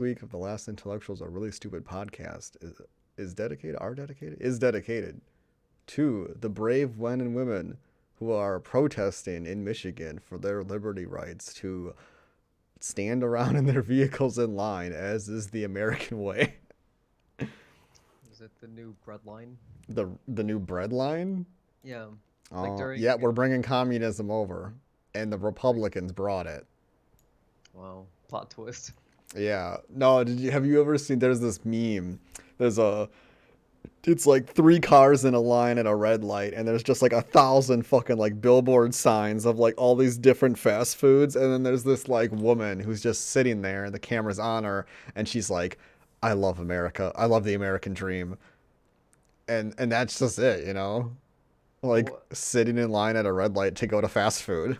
week of the Last Intellectuals, a really stupid podcast, is dedicated to the brave men and women who are protesting in Michigan for their liberty rights to stand around in their vehicles in line, as is the American way. Is it the new breadline? The new bread line. Yeah, like Yeah, during we're bringing communism over, and the Republicans brought it. wow, plot twist. Yeah. No, have you ever seen there's this meme. There's a it's like three cars in a line at a red light, and there's just like 1,000 fucking like billboard signs of like all these different fast foods, and then there's this like woman who's just sitting there and the camera's on her, and she's like, I love America. I love the American dream. And that's just it, you know? Like Well, sitting in line at a red light to go to fast food.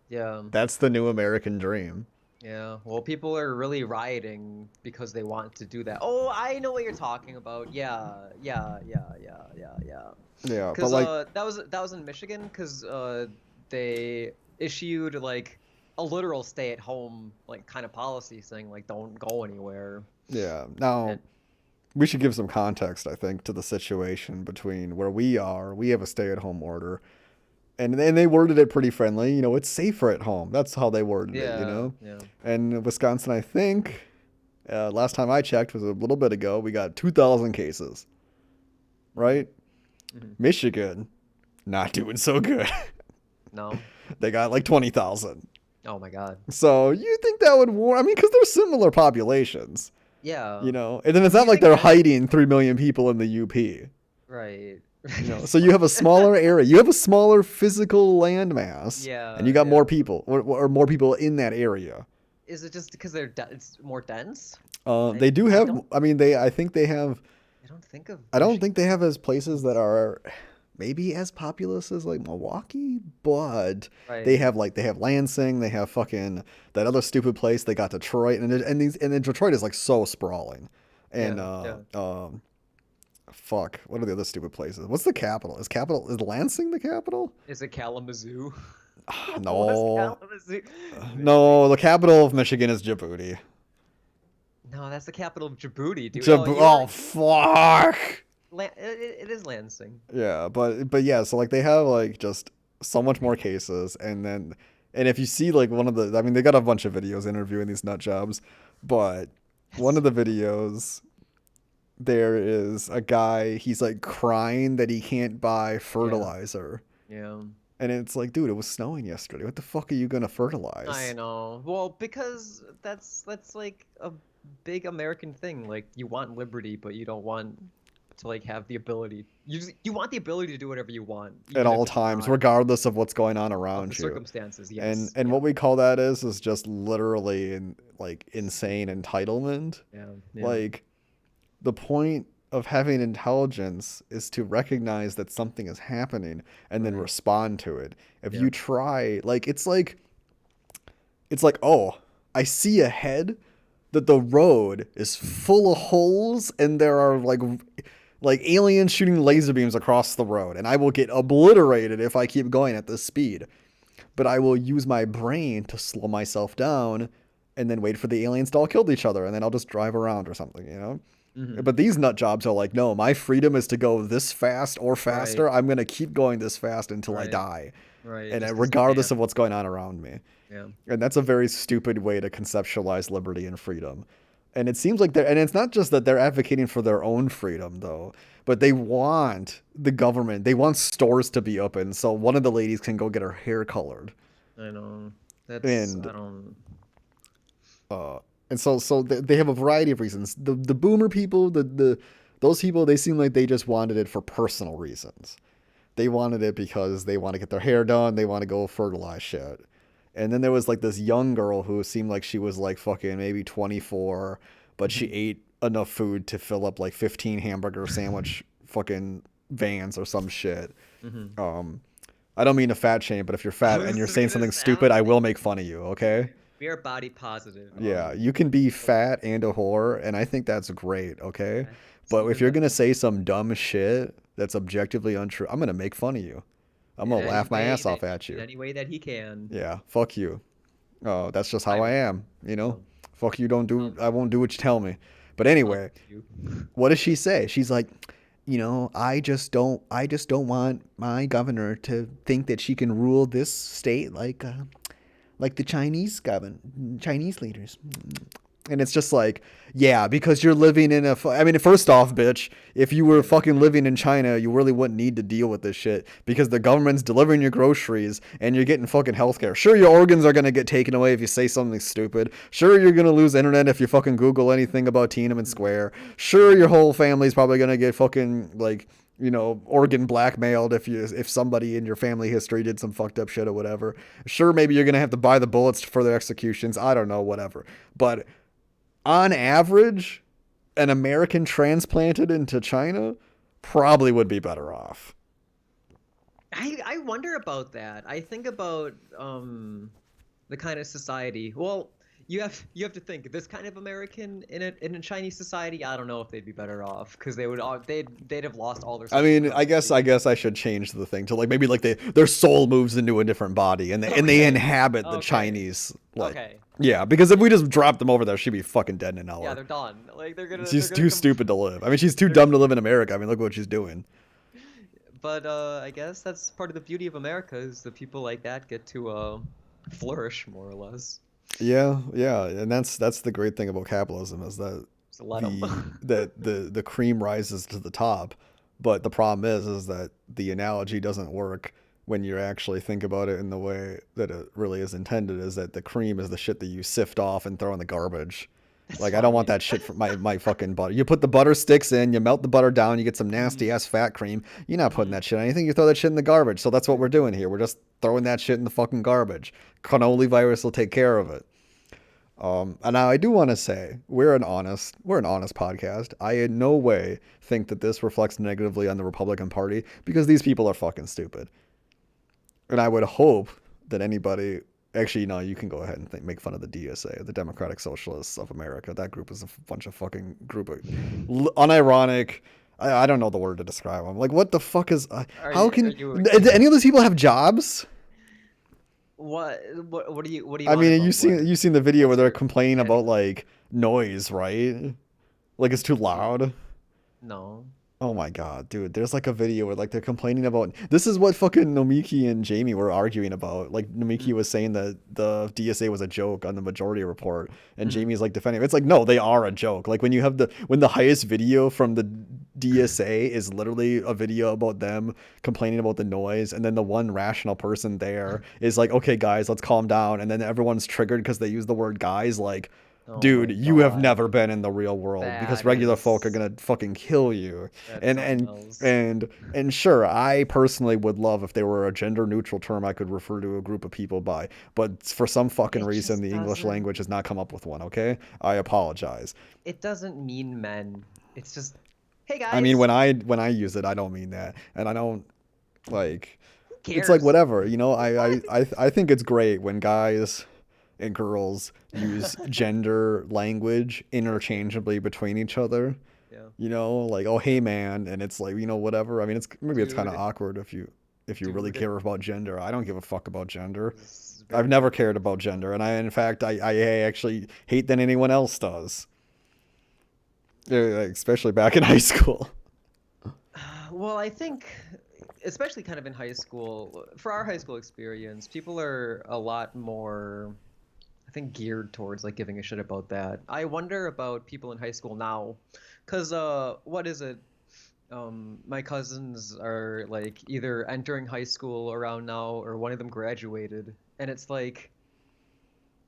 yeah, That's the new American dream. yeah. Well, people are really rioting because they want to do that. Oh, I know what you're talking about. Yeah, yeah, yeah, yeah, yeah, yeah. Yeah, but Cause like that was in Michigan. Cause they issued like a literal stay-at-home like kind of policy saying like don't go anywhere. yeah. Now And we should give some context, I think, to the situation between where we are. We have a stay-at-home order, and they worded it pretty friendly. You know, it's safer at home. That's how they worded it. You yeah, know, yeah. and Wisconsin, I think, last time I checked was a little bit ago. We got 2,000 cases, Hmm. right? Hmm. Michigan, not doing so good. No. They got like 20,000. Oh my God. So you think that would warrant? I mean, because they're similar populations, you Yeah. know. And then it's Do not you like think they're Mich hiding 3 million people in the UP. right. You know, so you have a smaller area, you have a smaller physical landmass, and you Yeah, got more yeah. people, or more people in that area. Is it just because it's more dense? They do I have. don't I mean, I think they have. I don't think of I don't think Michigan they as have as places that dense. are maybe as populous as like Milwaukee, but Right. they have Lansing, they have fucking that other stupid place. They got Detroit, and then Detroit is like so sprawling, and Yeah, yeah. fuck, what are the other stupid places? What's the capital? Is Lansing the capital? Is it Kalamazoo? What is No. Kalamazoo? No, the capital of Michigan is Djibouti. No, that's the capital of Djibouti, dude. Oh, Djibouti. Oh fuck. It is Lansing. Yeah, but yeah, so like they have like just so much more cases, and if you see like one of the, I mean, they got a bunch of videos interviewing these nut jobs, but one That's of the videos there is a guy, he's like crying that he can't buy yeah, fertilizer. yeah. And it's like, dude, it was snowing yesterday. What the fuck are you gonna I fertilize? know. Well, because that's like a big American thing. Like you want liberty, but you don't want to like have the ability. You want the ability to do whatever you want, At even if all it's times, not regardless of what's going on of the around you. circumstances. And Yes. and Yeah. what we call that is just literally like insane entitlement. Yeah. Yeah. Like the point of having intelligence is to recognize that something is happening and then Right. respond to it. If Yeah. you try, like it's like, oh, I see ahead that the road is full of holes and there are like aliens shooting laser beams across the road, and I will get obliterated if I keep going at this speed. But I will use my brain to slow myself down and then wait for the aliens to all kill each other, and then I'll just drive around or something, you know? Hmm. But these nut jobs are like, no, my freedom is to go this fast or Right. faster. I'm going to keep going this fast until I Right. die, Right. and Just because you regardless of can. what's going on around me. Yeah. And that's a very stupid way to conceptualize liberty and freedom. And it seems like and it's not just that they're advocating for their own freedom, though, but they want the government, they want stores to be open so one of the ladies can go get her hair colored. I know. That's And I don't. uh and so they have a variety of reasons. The boomer people, the those people, they seem like they just wanted it for personal reasons. They wanted it because they want to get their hair done, they want to go fertilize shit. And then there was like this young girl who seemed like she was like fucking maybe 24, but she ate enough food to fill up like 15 hamburger sandwich fucking vans or some shit. Hmm. Um, I don't mean to fat shame, but if you're I fat and was you're just saying gonna something say, I stupid, was I will thinking make fun of you, okay? we are body positive Yeah, on you can be the fat and a whore, and I think that's great, okay? that's But if even you're better gonna say some dumb shit that's objectively untrue, I'm gonna make fun of you. I'm in gonna any laugh my way ass that off at in you. any way that he can. Yeah, fuck you. Oh, that's just how I I am, you know? no. Fuck you, don't do. Um, I won't do what you tell me. But I'll anyway, you. what does she say? She's like, I just don't want my governor to think that she can rule this state like the Chinese leaders. And it's just like, yeah, because you're living in I mean, first off, bitch, if you were Yeah. fucking living in China, you really wouldn't need to deal with this shit because the government's delivering your groceries and you're getting fucking healthcare. Sure, your organs are gonna get taken away if you say something stupid. Sure, you're gonna lose internet if you fucking Google anything about Tiananmen Mhm. Square. Sure, your whole family's probably gonna get fucking like organ blackmailed if somebody in your family history did some fucked up shit or whatever. Sure, maybe you're gonna have to buy the bullets for their executions. I don't know, whatever. But on average, an American transplanted into China probably would be better off. I wonder about that. I think about the kind of society. Well, you have to think this kind of American in a Chinese society. I don't know if they'd be better off because they'd have lost all their I social mean, I currency. guess I should change the thing to like maybe like their soul moves into a different body and they Okay, inhabit the okay, Chinese like okay. yeah, because if we just dropped them over there, she'd be fucking dead in an Yeah, hour. they're done. Like they're She's gonna too come. stupid to live. I mean, she's too They're, dumb to live in America. I mean, look what she's doing. but I guess that's part of the beauty of America is the people like that get to flourish more or less. Yeah, yeah, and that's the great thing about capitalism is that So let them. the cream rises to the top, but the problem is that the analogy doesn't work when you actually think about it in the way that it really is intended. Is that the cream is the shit that you sift off and throw in the garbage. That's Like I don't want fine. that shit for my fucking butter. You put the butter sticks in, you melt the butter down, you get some Mhm, nasty ass fat cream. You're not putting mhm. that shit on anything. You throw that shit in the garbage. So that's what we're doing here. We're just throwing that shit in the fucking garbage. Cannoli virus will take care of it. And now I do want to say we're an honest podcast. I in no way think that this reflects negatively on the Republican Party because these people are fucking stupid. And I would hope that anybody actually no, you can go ahead and make fun of the DSA, the Democratic Socialists of America. That group is a bunch of fucking group of unironic. I don't know the word to describe them. Like what the fuck is? How Are can you do any of those people have jobs? what do you I want mean, about what? you seen the video where What's they're your complaining getting about at? like noise, right? Like it's too loud. No. Oh my god, dude. There's like a video where like they're complaining about this is what fucking Nomiki and Jamie were arguing about. Like Nomiki Mm, was saying that the DSA was a joke on the majority report and mhm. Jamie's like defending it. It's like no, they are a joke. Like when you have when the highest video from the DSA is literally a video about them complaining about the noise and then the one rational person there is like, "Okay guys, let's calm down." And then everyone's triggered because they use the word guys like Oh dude, my you have God. never been in the real world because That regular folk are is gonna fucking kill you. that's And something and else. and and sure, I personally would love if there were a gender neutral term I could refer to a group of people by, but for some fucking It reason, just the English doesn't language has not come up with one. Okay, I apologize. it doesn't mean men. It's just, hey I mean, guys, when I use it, I don't mean that, and I don't like. who It's like cares? whatever, you know. What? I think it's great when guys and girls use gender language interchangeably between each other. Yeah. You know, like oh hey Yeah. man, and it's like whatever. I mean, it's maybe it's kind of Dude, awkward if you really dude. care about gender. I don't give a fuck about gender. This is I've very never true. cared about gender, and I in fact I actually hate that anyone else does, especially back in high school. Well, I think, especially kind of in high school, for our high school experience, people are a lot more, I think, geared towards like giving a shit about that. I wonder about people in high school now, because what is it? My cousins are like either entering high school around now or one of them graduated, and it's like,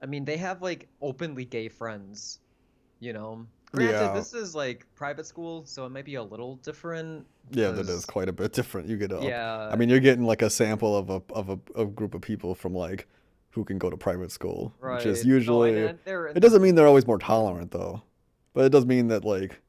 I mean, they have like openly gay friends, you know. Granted, Yeah, this is like private school, so it might be a little different yeah, that is because quite a bit different. You get up. I yeah, mean, you're getting like a sample of a group of people from like who can go to private school, which is right. No, usually and it they're doesn't mean they're always more tolerant though, but it does mean that like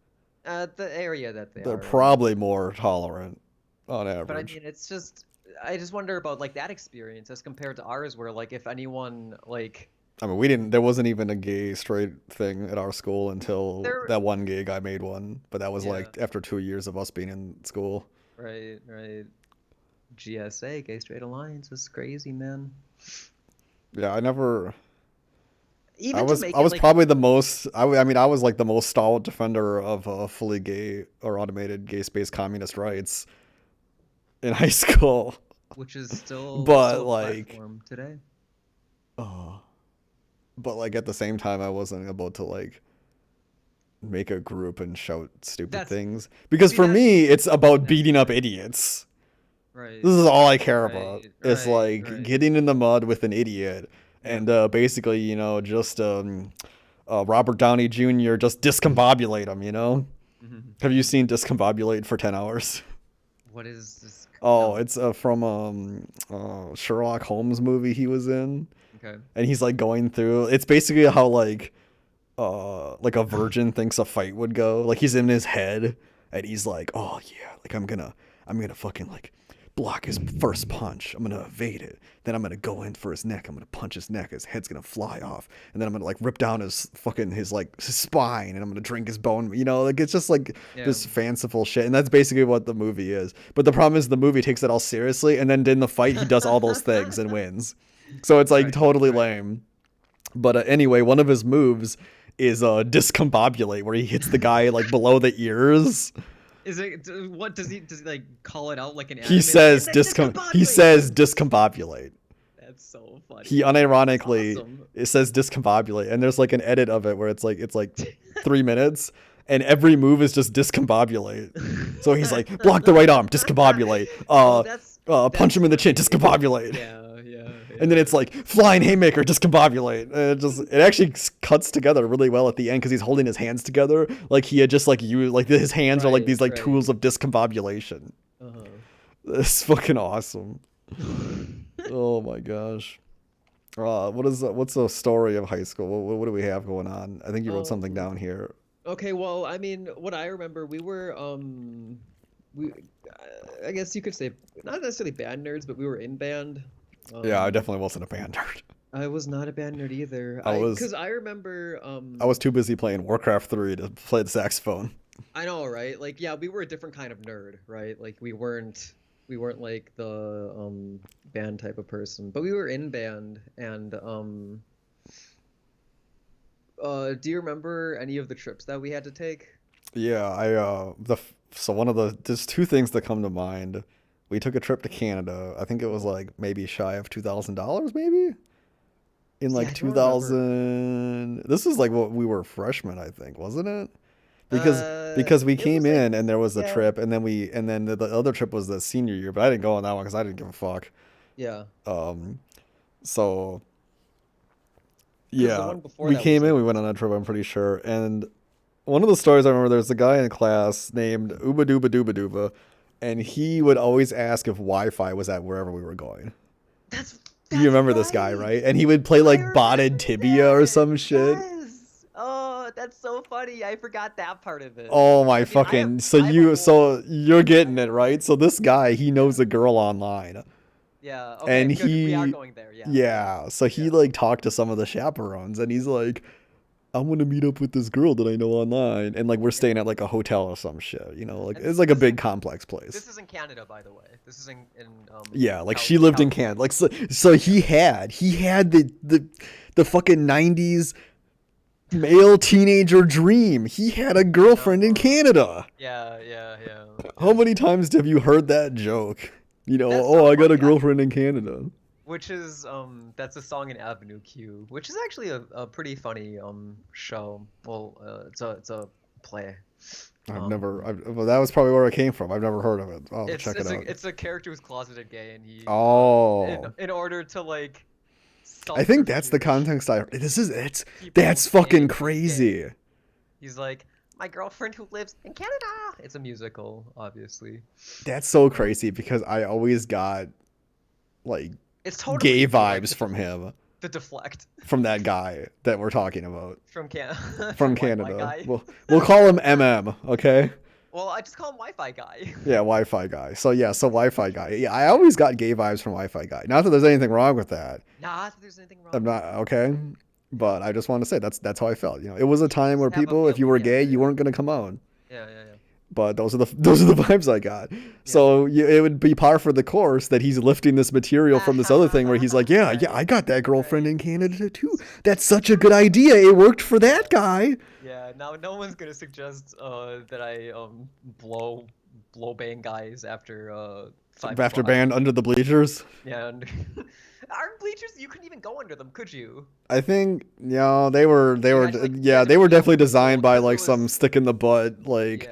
the area that they they're are in. probably more tolerant on But I average. mean, it's just I just wonder about like that experience as compared to ours, where like if anyone like I mean, we didn't. There wasn't even a gay straight thing at our school until they're that one gay guy made one. But that was yeah, like after 2 years of us being in school. right, right. GSA, Gay Straight Alliance is crazy, man. Yeah, I never. Even to make I it was like probably the most. I mean, I was like the most stalwart defender of fully gay or automated gay space communist rights in high school. which is still But a like, platform today. uh, but like at the same time, I wasn't about to like make a group and shout stupid That's things because see for me, it's about that's beating up right. idiots. This This is all I care about. right, It's right, like right. getting in the mud with an idiot Yeah. and basically, just Robert Downey Jr. just discombobulate him. Mhm, Have you mhm. seen Discombobulate for 10 hours? What is this? Oh, No. it's from Sherlock Holmes movie he was in, Okay. and he's like going through. It's basically how like a virgin thinks a fight would go. Like he's in his head, and he's like, oh yeah, like I'm gonna fucking like block his first punch. I'm gonna evade it. Then I'm gonna go in for his neck. I'm gonna punch his neck. His head's gonna fly off, and then I'm gonna like rip down his spine, and I'm gonna drink his bone. Like it's just like Yeah. this fanciful shit, and that's basically what the movie is. But the problem is the movie takes it all seriously, and then in the fight he does all those things and wins. So it's like Right, totally right. lame. But anyway, one of his moves is discombobulate, where he hits the guy like below the ears. Is it what does he like call it out like an He anime like it's says like he discombobulate? says discombobulate. That's so funny. He That's unironically awesome. it says discombobulate, and there's like an edit of it where it's like 3 minutes, and every move is just discombobulate. So he's like block the right arm, discombobulate. Oh, Punch that's him in the chin, funny. discombobulate. Yeah, yeah, And then yeah. it's like flying haymaker, discombobulate. And it actually cuts together really well at the end because he's holding his hands together like he had just like used like his hands are like Right, these like right. tools of discombobulation. Uh-huh. It's fucking awesome. Oh my gosh. What's the story of high school? What do we have going on? I think you wrote something Um, down here. okay, well, I mean, what I remember, we I guess you could say not necessarily band nerds, but we were in band. Yeah, I Um, definitely wasn't a band nerd. I was not a band nerd either. I was Because I remember, I was too busy playing Warcraft 3 to play the saxophone. I know, right? Like, yeah, we were a different kind of nerd, right? Like, we weren't like the band type of person, but we were in band, and do you remember any of the trips that we had to take? Yeah, so one of there's two things that come to mind. We took a trip to Canada. I think it was like maybe shy of $2,000, maybe in See, like I don't remember. 2000. This is like what we were freshmen, I think, wasn't it? Because we It came was like, in and there was a yeah, trip, and then the other trip was the senior year, but I didn't go on that one because I didn't give a fuck. yeah, Um, so because the yeah, one before we that was came in, like, we went on a trip, I'm pretty sure, and one of the stories I remember, there's a guy in class named Uba Duba Duba Duba, and he would always ask if Wi-Fi was at wherever we were going. that's You that's remember this guy, right. right? And he would play I like botted remember tibia or that. some shit. Yes. Oh, that's so funny. I forgot that part of it. Oh my I mean, I have fucking I have a whole so you're I getting have it, a right? So this guy, he knows yeah. a girl online. Yeah. And Okay, good. We are going there. Yeah, yeah. yeah, so he Yeah. like talked to some of the chaperones, and he's like, I'm gonna meet up with this girl that I know online, and like we're And staying at like a hotel or some shit, like and it's this like a this is big in complex place. this is in Canada, by the way. This is in Yeah, like she lived in Canada. California. Like so Yeah. he had the fucking 90s male teenager dream. He had a I girlfriend in know. Canada. Yeah, yeah, yeah, How yeah. many times have you heard that joke? That's Oh, so I got a funny. girlfriend in Canada. Which is that's a song in Avenue Q, which is actually a pretty funny show. Well, it's a play. Um, Well, that was probably where it came from. I've never heard of it. I'll have to it's check it it's out. a it's a character who's closeted gay, and he in Oh, in order to like I think that's the subterfuge context it's people from that's fucking saying he's gay. crazy. He's like, my girlfriend who lives in Canada. It's a musical, obviously. That's so Um, crazy because I always got like it's totally gay you like vibes from him, the deflect from that guy that we're talking about from from from Wi-Fi Canada. guy. We'll call him okay? Well, I just call him Wi-Fi guy. Yeah, Wi-Fi guy. So yeah, so Wi-Fi guy. Yeah, I always got gay vibes from Wi-Fi guy. Not that there's anything wrong with that. Not that there's anything I'm wrong with not it. okay, but I just want to say that's how I felt. It was a time Just where have a people, if you feeling. were Yeah, gay, yeah, you yeah. weren't gonna come out. Yeah, yeah, yeah. But those are the vibes I got. Yeah. So it would be par for the course that he's lifting this material from this other thing where he's like, yeah, yeah, Right. I got that girlfriend Right. in Canada too. That's such a good idea. It worked for that Yeah. guy. Yeah. Now no one's gonna suggest that I blow bang guys after 5 After o'clock. band under the bleachers. Yeah. And our bleachers, you couldn't even go under them, could you? I think they You were had to like you yeah had to they be were real definitely careful designed by because it like some was stick in the butt like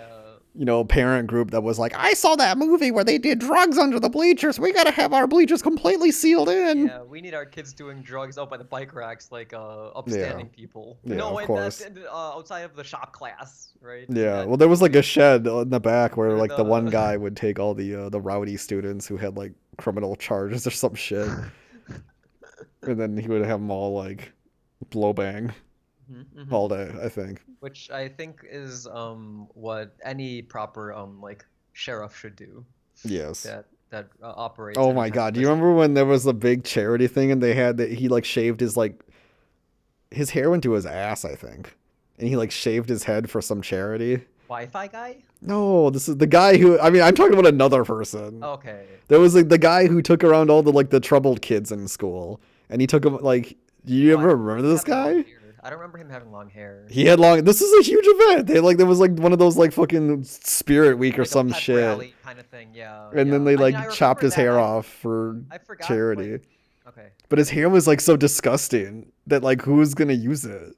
yeah. parent group that was like, I saw that movie where they did drugs under the bleachers. We gotta have our bleachers completely sealed in. Yeah, we need our kids doing drugs out by the bike racks like Yeah, upstanding people. yeah, No, of wait, that course. outside of the shop class, right? Yeah, That well, there was like a shed in the back where where like the one the guy would take all the rowdy students who had like criminal charges or some shit, and then he would have them all like blow bang Mhm. all day. I think. Which I think is what any proper like sheriff should do Yes. that operates Oh any my kind of god, do you prison. remember when there was a big charity thing and they had that he like shaved his hair went to his ass, I think, and he like shaved his head for some charity. Wi-Fi guy? No, this is the guy who. I mean, I'm talking about another person. Okay. There was like the guy who took around all the troubled kids in school, and he took them like. Do you Oh, I ever don't remember remember him this having a long guy? beard. I don't remember him having long hair. He had long. This is a huge event. They like there was like one of those like fucking Spirit Week or Like a some pep shit, rally kind of thing. Yeah, and then yeah. they I mean, I like chopped remember his that. hair off for I forgot charity. like okay. But his hair was like so disgusting that like who's gonna use it?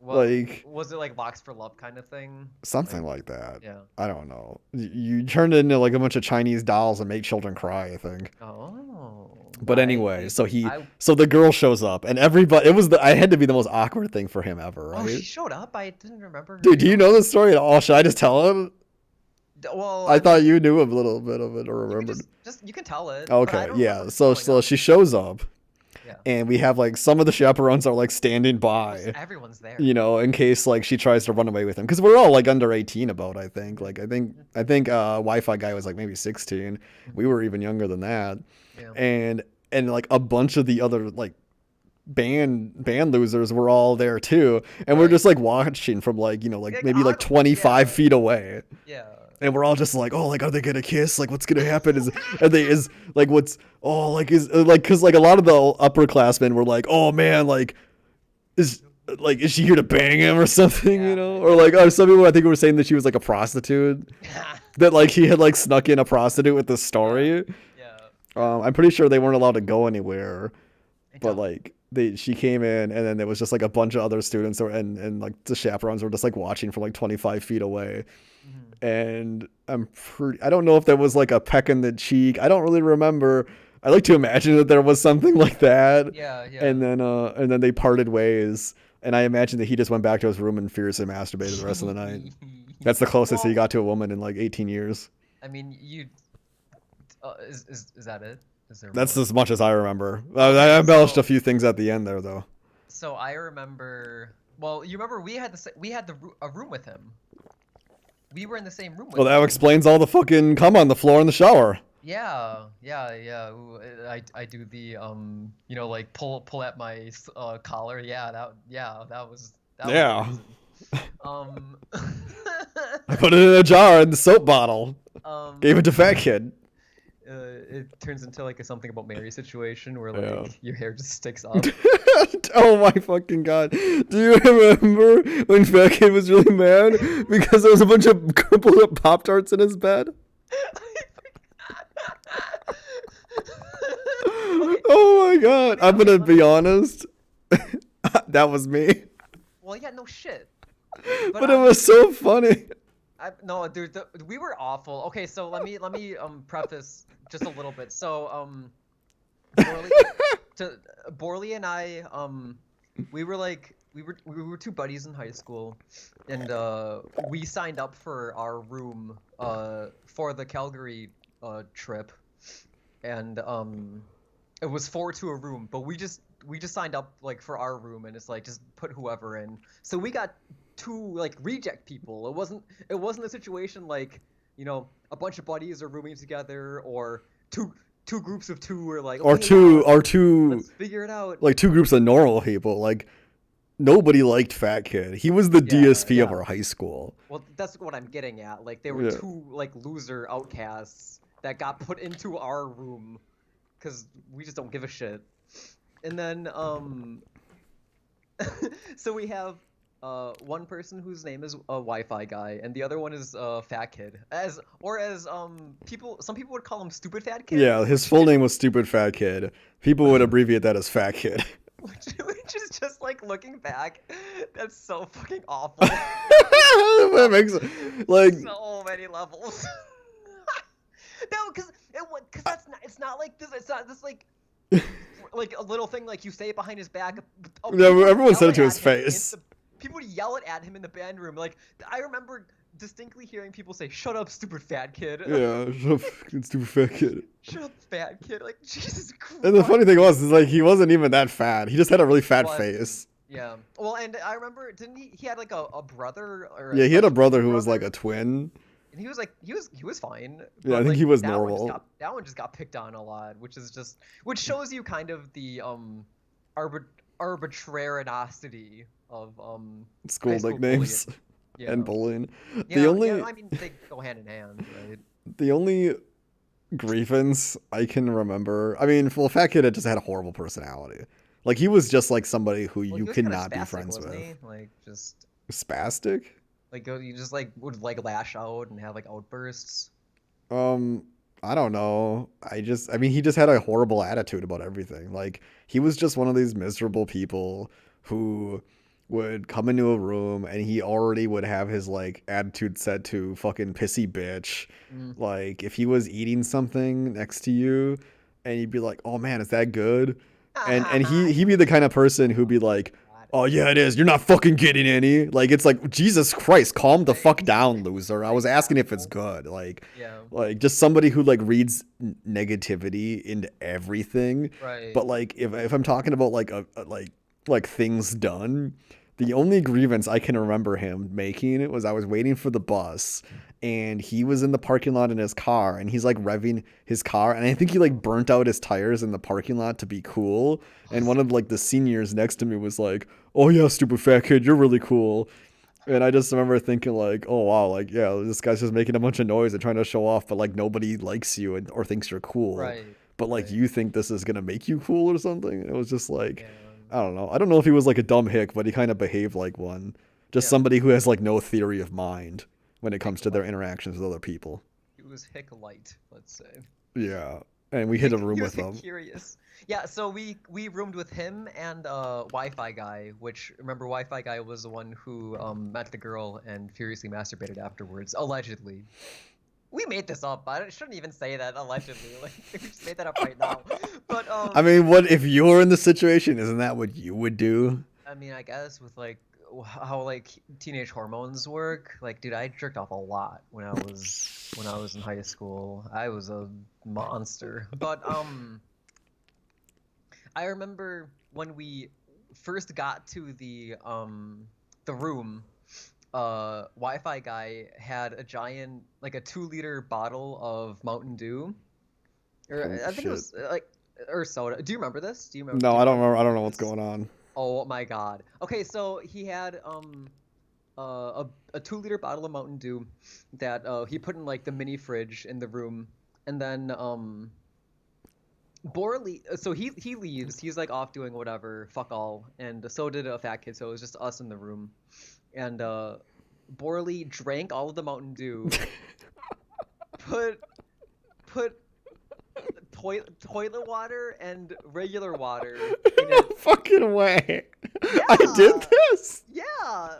What Like was it like Locks for Love kind of thing? something Like like that. yeah. I don't know. You turned it into like a bunch of Chinese dolls and make children cry, I think. Oh, But anyway, I so the girl shows up and everybody I had to be the most awkward thing for him ever, oh she right? showed up. I didn't remember her Dude, do you showing know up. the story at all? Should I just tell him? Well, I I thought mean, you knew a little bit of it or you can remembered. just you can tell it, but I Okay, don't remember yeah. her So showing so up. she shows up Yeah. and we have like some of the chaperones are like standing Just by, everyone's there. in case like she tries to run away with him because we're all like under 18 about I think like I think Wi-Fi guy was like maybe 16. We were even younger than that. Yeah. And like a bunch of the other like band losers were all there too, and we're Right. just like watching from like like Like maybe like odd, 25 yeah. feet away, Yeah. and we're all just like, oh, like are they gonna kiss, like what's gonna happen, is like what's oh like is like because like a lot of the upperclassmen were like, oh man, is is she here to bang him or something, Yeah. or like some people I think were saying that she was like a prostitute, that like he had like snuck in a prostitute with the story. Yeah. I'm pretty sure they weren't allowed to go anywhere, I but don't. like she came in and then there was just like a bunch of other students and like the chaperones were just like watching from like 25 feet away, Mhm. and I don't know if there was like a peck in the cheek. I don't really remember. I like to imagine that there was something like that, Yeah. Yeah. and then they parted ways, and I imagine that he just went back to his room and furiously masturbated the rest of the night. That's the closest he Well, got to a woman in like 18 years. I mean, you is that it? Is there That's more? as much as I remember. I Okay, embellished so a few things at the end there, though. so I remember. Well, you remember we had a room with him. We were in the same room Well, with that him. explains all the fucking cum on the floor in the shower. Yeah, yeah, yeah. Ooh, I do the like pull at my collar. Yeah, that was the Yeah. reason. Um, I put it in a jar in the soap bottle. Gave um, it to Fat Kid. it turns into like a something about Mary situation where like Yeah. your hair just sticks up. Oh my fucking god. Do you remember when Fat Kid was really mad because there was a bunch of crumpled up Pop Tarts in his bed? Okay, Oh my god. I'm okay, gonna let be me. honest. That was me. Well, yeah, no shit. But But it was so funny. no, dude, we were awful. Okay, so let me preface just a little bit. So Borley to Borley and I we were like we were two buddies in high school, and we signed up for our room for the Calgary trip, and it was 4 to a room, but we just signed up like for our room, and it's like just put whoever in. So we got 2 like reject people. It wasn't a situation like a bunch of buddies are rooming together, or two groups of 2 are like Or okay, yeah, two let's figure it out. like two groups of normal people. Like nobody liked Fat Kid. He was the Yeah, DSP of yeah. our high school. Well, that's what I'm getting at. Like they were Yeah. two like loser outcasts that got put into our room because we just don't give a shit. And then so we have one person whose name is a Wi-Fi guy, and the other one is Fat Kid. As people, some people would call him Stupid Fat Kid, Yeah, his full name was Stupid Fat Kid. People would abbreviate that as Fat Kid. which is just like looking back, that's so fucking awful. That makes like So many levels. No, because it's not like this. It's not this like a little thing like you say it behind his back. Oh, yeah, people would everyone said yell it to at his him face. people would yell it at him in the band room. Like I remember distinctly hearing people say, "Shut up, stupid fat kid." Yeah, shut up, fucking Stupid Fat Kid. Shut up, fat kid. Like Jesus Christ. And the funny thing was, is like he wasn't even that fat. He just had a really fat But face. yeah. Well, and I remember, didn't he? He had like a brother or Yeah, he had like a a brother baby who was like brother, a twin. and he was like he was fine. Yeah, I But think like he was that one just normal. got that one just got picked on a lot, which shows you kind of the arbitrarinity of high School school bullying. nicknames Yeah. and bullying. The Yeah, only I mean they go hand in hand, right? the only grievance I can remember. I mean, well, Fat Kid had just had a horrible personality. Like he was just like somebody who Well, you he was could kind of not be spastic, friends wasn't with. he? Like just Spastic? like you just like would like lash out and have like outbursts. Um, I don't know. I mean, he just had a horrible attitude about everything. Like, he was just one of these miserable people who would come into a room and he already would have his, like, attitude set to fucking pissy bitch. Mm. Like, if he was eating something next to you and you'd be like, oh man, is that good? And he'd be the kind of person who'd be like, God. oh yeah, it is. You're not fucking getting any. Like it's like Jesus Christ, calm the fuck down, loser. I was asking if it's good. Yeah. Like just somebody who like reads negativity into everything. Right. But like if I'm talking about like like things done, the only grievance I can remember him making was I was waiting for the bus and he was in the parking lot in his car and he's like revving his car and I think he like burnt out his tires in the parking lot to be cool and one of like the seniors next to me was like, oh yeah, stupid fat kid, you're really cool. And I just remember thinking like, oh wow, like yeah, this guy's just making a bunch of noise and trying to show off, but like nobody likes you or thinks you're cool. Right. But like Right. you think this is gonna make you cool or something. And it was just like, Yeah. I don't know. I don't know if he was like a dumb hick, but he kind of behaved like one. Just Yeah. somebody who has like no theory of mind when it comes Hick to their light. interactions with other people. He was hick light, let's say. Yeah. And we hit a room He with was him. curious. Yeah, so we roomed with him and Wi-Fi guy, which remember Wi-Fi guy was the one who met the girl and furiously masturbated afterwards, allegedly. We made this up. I shouldn't even say that allegedly. Like we just made that up right now. But I mean, what if you're in the situation? Isn't that what you would do? I mean, I guess with like how like teenage hormones work, like dude, I jerked off a lot when I was in high school. I was a monster. But I remember when we first got to the room, Wi-Fi guy had a giant like a 2-liter bottle of Mountain Dew. Or Oh I think it shit. was like or soda. Do you remember this? Do you remember? No, Do you I don't remember remember. I don't know what's this? going on. Oh my God. Okay, so he had a 2-liter bottle of Mountain Dew that he put in like the mini fridge in the room, and then Borley. So he leaves. He's like off doing whatever, fuck all, and so did a fat kid. So it was just us in the room, and Borley drank all of the Mountain Dew, put toilet water and regular water in No it. fucking way. Yeah. I did this. Yeah,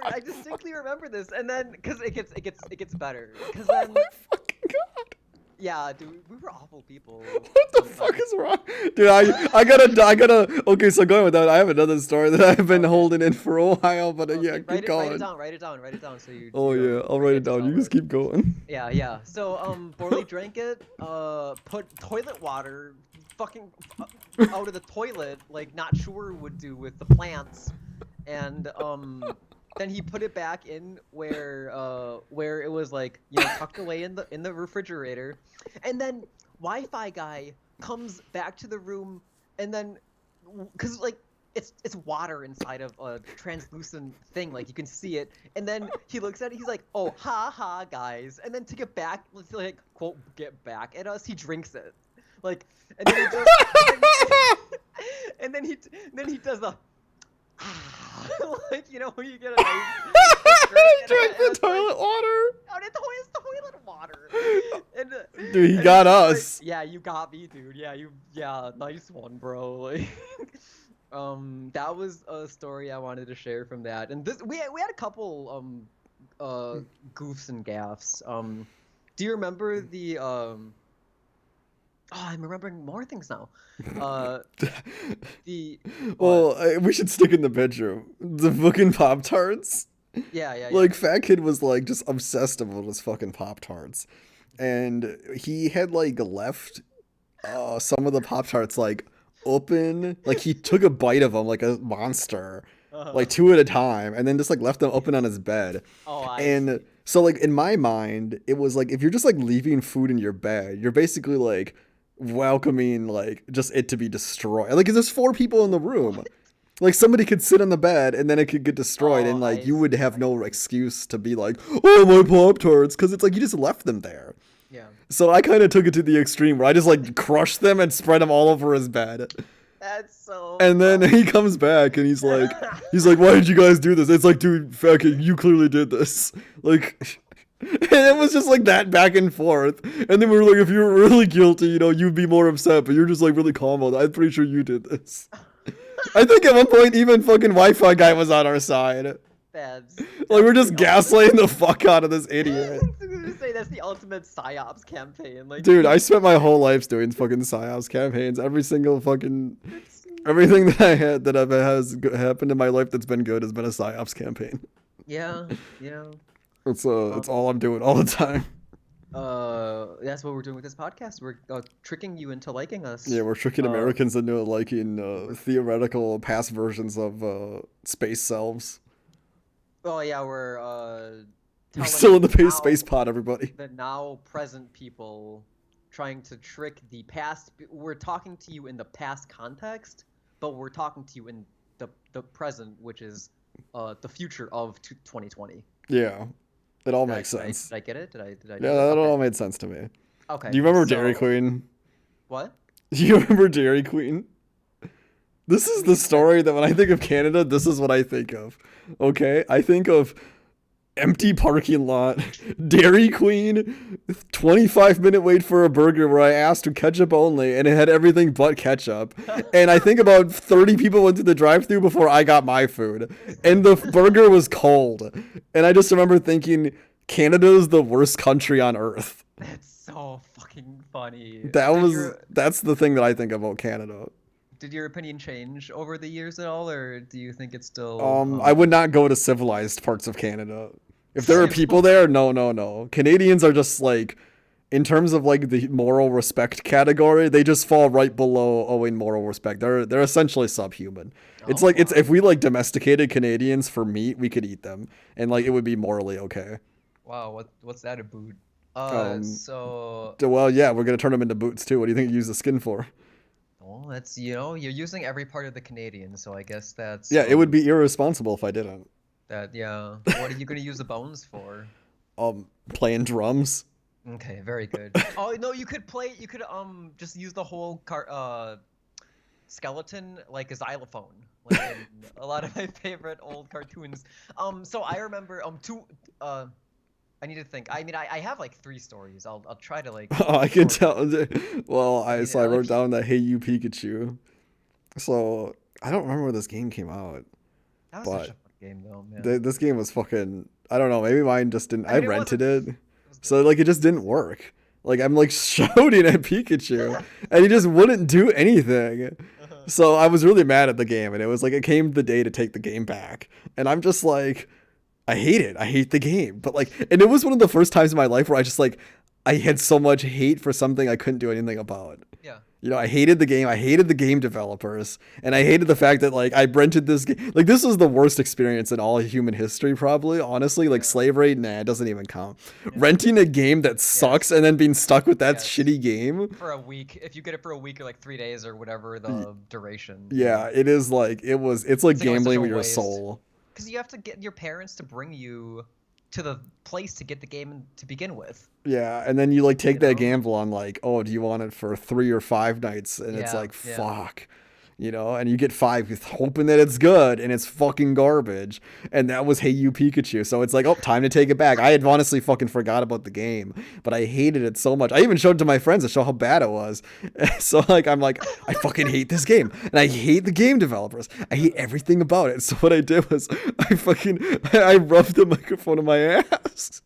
I distinctly remember this, and then because it gets better. Because then, Oh my fucking god. yeah, dude, we were awful people. What the fuck is wrong? Dude, I gotta. Okay, so going with that, I have another story that I've been Okay. holding in for a while, but yeah, keep Write going. it down. Write it down. So you. Oh you yeah, I'll write it forget to down. You tell just it. keep going. Yeah. So Borley drank it. Put toilet water, fucking out of the toilet, like not sure would do with the plants, and then he put it back in where it was like tucked away in the refrigerator, and then Wi-Fi guy comes back to the room, and then because like it's water inside of a translucent thing, like you can see it. And then he looks at it, he's like, "Oh, ha ha, guys." And then to get back, let's like quote, "get back" at us, he drinks it, like, and then he does, and then he does the like, you know, when you get a nice He drink drank the it's toilet water. oh, it's toilet water. And, Dude, he and got he's us. like, yeah, you got me, dude. Yeah, nice one, bro. Like, that was a story I wanted to share from that. And this we had a couple goofs and gaffs. Do you remember the Oh, I'm remembering more things now. The what? Well, we should stick in the bedroom. The fucking Pop Tarts. Yeah. Like, Fat Kid was like just obsessed about his fucking Pop Tarts, and he had like left some of the Pop Tarts like open. Like he took a bite of them like a monster, like two at a time, and then just like left them open on his bed. Oh, I And see. so like in my mind, it was like if you're just like leaving food in your bed, you're basically like welcoming like just it to be destroyed. Like 'cause there's four people in the room. What? Like somebody could sit on the bed and then it could get destroyed, Oh, and like I you would see. have no excuse to be like, "Oh, my Pop Tarts," because it's like you just left them there. Yeah. So I kind of took it to the extreme where I just like crushed them and spread them all over his bed. That's so And then he comes back and he's like, "Why did you guys do this?" It's like, "Dude, fucking, you clearly did this." Like, and it was just like that back and forth. And then we were like, "If you were really guilty, you know, you'd be more upset, but you're just like really calm about it. I'm pretty sure you did this." I think at one point even fucking Wi-Fi guy was on our side. That's Like we're just the ultimate. gaslighting the fuck out of this idiot. I was gonna say that's the ultimate psyops campaign. Like, Dude, I spent my whole life doing fucking psyops campaigns. Every single fucking it's- everything that I had that has happened in my life that's been good has been a psyops campaign. yeah. It's all I'm doing all the time. That's what we're doing with this podcast. We're tricking you into liking us. Yeah, we're tricking Uh, Americans into liking theoretical past versions of space selves. Oh yeah, we're We're telling still in the now space pod, everybody. the now present people trying to trick the past. We're talking to you in the past context, but we're talking to you in the present, which is the future of 2020. Yeah, it all Did makes sense. Did I get it? Did I? Yeah, Get that it? all Okay. made sense to me. Okay. Do you remember so- Dairy Queen? What? Do you remember Dairy Queen? This is the story that when I think of Canada, this is what I think of. Okay? I think of empty parking lot, Dairy Queen, 25-minute wait for a burger where I asked for ketchup only and it had everything but ketchup. And I think about 30 people went through the drive-thru before I got my food. And the burger was cold. And I just remember thinking, Canada's the worst country on earth. That's so fucking funny. That's the thing that I think about Canada. Did your opinion change over the years at all, or do you think it's still? I would not go to civilized parts of Canada. If there are people there, no. Canadians are just like, in terms of like the moral respect category, they just fall right below owing moral respect. They're essentially subhuman. It's Oh, like it's wow. if we like domesticated Canadians for meat, we could eat them, and like it would be morally okay. Wow, what's that about? So Well, yeah, we're gonna turn them into boots too. What do you think you use the skin for? well, that's you're using every part of the Canadian, so I guess that's Yeah, it would be irresponsible if I didn't. that yeah. What are you gonna use the bones for? Playing drums. Okay, very good. Oh no, you could just use the whole skeleton like a xylophone, like in a lot of my favorite old cartoons. So I remember I need to think. I mean, I have like 3 stories. I'll try to like. Oh, I can shorten tell. Well, I Yeah, wrote like- down the "Hey You Pikachu." So I don't remember when this game came out. That was such a but fun game though, man. This game was fucking. I don't know. Maybe mine just didn't. I I mean, it rented wasn't- it, was so good. like it just didn't work. Like I'm like shouting at Pikachu, and he just wouldn't do anything. So I was really mad at the game, and it was like it came the day to take the game back, and I'm just like, I hate it. I hate the game. But like, and it was one of the first times in my life where I just like, I had so much hate for something I couldn't do anything about. Yeah. You know, I hated the game. I hated the game developers, and I hated the fact that like I rented this game. Like this was the worst experience in all of human history, probably. Honestly, like Yeah. slavery, nah, it doesn't even count. Yeah. Renting a game that sucks Yes. and then being stuck with that Yes. shitty game. For a week, if you get it for a week or like 3 days or whatever the duration. Yeah. Yeah, it is like it was. It's like It's like always such gambling a with your waste. soul. Because you have to get your parents to bring you to the place to get the game to begin with. Yeah, and then you like take You that know? gamble on like, oh, do you want it for 3 or 5 nights? And it's Yeah. like, Yeah. fuck, and you get five with hoping that it's good, and it's fucking garbage. And that was Hey You Pikachu. So it's like, oh, time to take it back. I had honestly fucking forgot about the game, but I hated it so much. I even showed it to my friends to show how bad it was. So like, I'm like, I fucking hate this game, and I hate the game developers. I hate everything about it. So what I did was, I rubbed the microphone in my ass.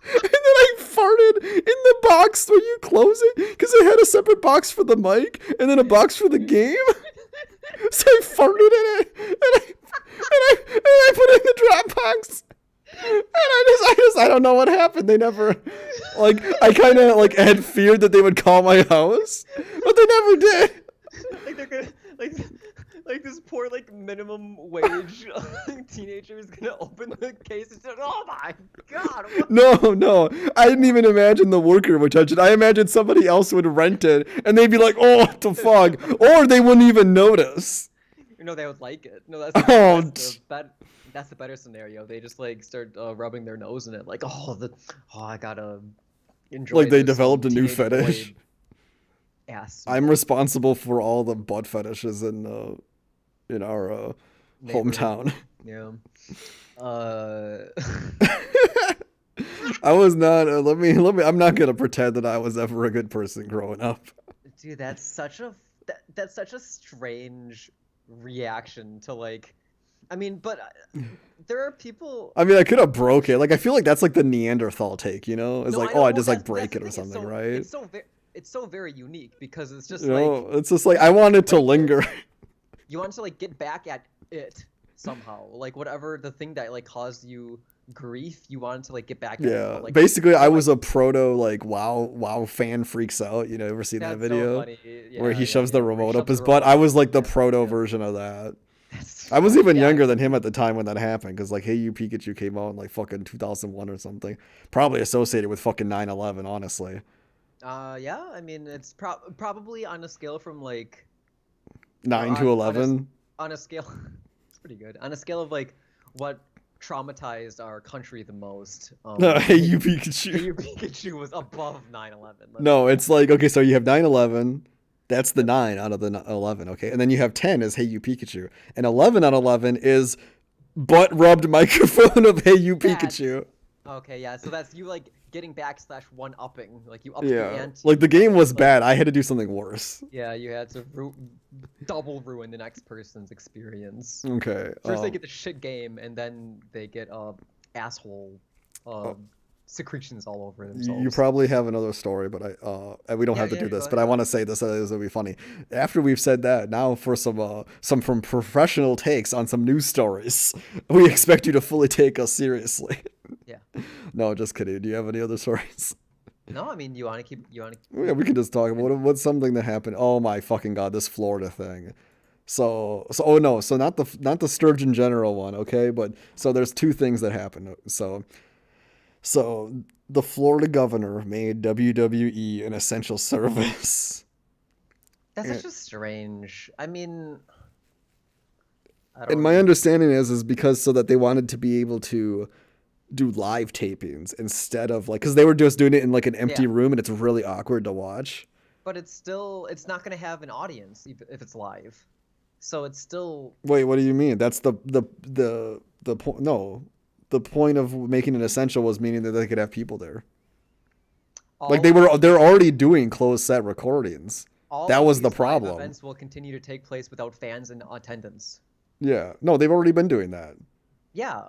And then I farted in the box where you close it because it had a separate box for the mic and then a box for the game. So I farted in it and I put it in the Dropbox. And I don't know what happened. They never, like, I kind of like had feared that they would call my house, but they never did. Like they're gonna like this poor like minimum wage teenager is gonna open the case and say, "Oh my god!" What? No, I didn't even imagine the worker would touch it. I imagined somebody else would rent it, and they'd be like, "Oh, what the fuck," or they wouldn't even notice. They would like it. No, Oh, that's the better scenario. They just like start rubbing their nose in it, like, I gotta enjoy. like they this developed a new teenage fetish. boy ass. I'm responsible for all the butt fetishes in our Neighborhood. hometown. Yeah. I was not. Let me. I'm not gonna pretend that I was ever a good person growing up. Dude, that's such a strange reaction to like. I mean, but there are people. I mean, I could have broke it. Like, I feel like that's like the Neanderthal take, It's No, like, I oh, know. I Well, just like that's break the it or thing. something, right? It's so very unique because it's just It's just like I wanted to like linger. you want to like get back at it somehow, like whatever the thing that like caused you grief, you wanted to like get back at it. Yeah, But, like, basically, I like, was a proto like wow fan freaks out. Ever seen that that's so video funny. Yeah, where he yeah, shoves the yeah. Where he remote up shoves the his butt? remote I up was his like the pants. proto Yeah. version of that. That's I was even yeah. younger than him at the time when that happened because like Hey You Pikachu came out in like fucking 2001 or something. Probably associated with fucking 9/11, honestly. Yeah. I mean, it's probably on a scale from like, or 9 to on 11. on a scale. It's pretty good. On a scale of like what traumatized our country the most. Hey You Hey Pikachu. You Pikachu was above 9/11. No, it's like okay, so you have 9/11. That's the 9 out of the 11, okay? And then you have 10 as Hey You Pikachu. And 11 out of 11 is butt rubbed microphone of Hey You That's Pikachu. okay. Yeah. So that's you like getting back / one upping. Like you upped the Yeah. ante. Like the game and was like, bad. I had to do something worse. yeah, you had to double ruin the next person's experience. Okay. First they get the shit game, and then they get asshole secretions all over themselves. You probably have another story, but and we don't have to do this, Go but I ahead. want to say this. This will be funny. After we've said that, now for some from professional takes on some news stories. We expect you to fully take us seriously. Yeah. No, just kidding. Do you have any other stories? No, I mean you want to. Yeah, we can just talk about what's something that happened. Oh my fucking god, this Florida thing. Oh no, so not the Sturgeon General one, okay? But so there's two things that happened. So the Florida governor made WWE an essential service. That's such a strange. I mean, I And don't my know. understanding is because so that they wanted to be able to do live tapings instead of like because they were just doing it in like an empty Yeah. room and it's really awkward to watch. But it's not going to have an audience if it's live. So it's still Wait, what do you mean? That's the point. No, the point of making it essential was meaning that they could have people there. Like all they're already doing closed set recordings. all That of was the these live problem. events will continue to take place without fans in attendance. Yeah, no, they've already been doing that. Yeah.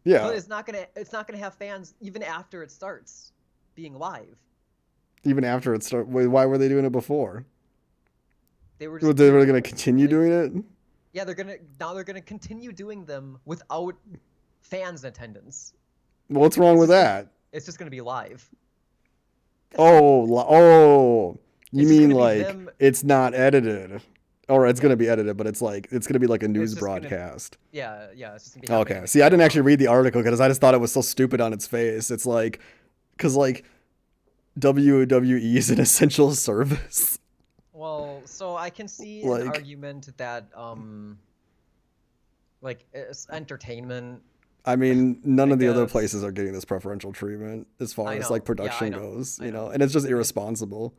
Yeah, But it's not gonna have fans even after it starts being live. even after it started. Why were they doing it before? They were They just were gonna continue doing it. Yeah, they're gonna continue doing them without fans in attendance. What's wrong with that? It's just gonna be live. Oh, you It's just mean gonna be like them. it's not edited, or it's Yeah, gonna be edited, but it's gonna be like a it's news just gonna. broadcast. Yeah, yeah. It's just gonna be happening in Okay. the See, I didn't actually background. read the article because I just thought it was so stupid on its face. It's like, because like WWE is an essential service. Well, so I can see an Like, argument that like it's entertainment. I mean, none I of the other places guess. are getting this preferential treatment as far I as like know. Yeah, I production know. goes, I know. and it's just And irresponsible,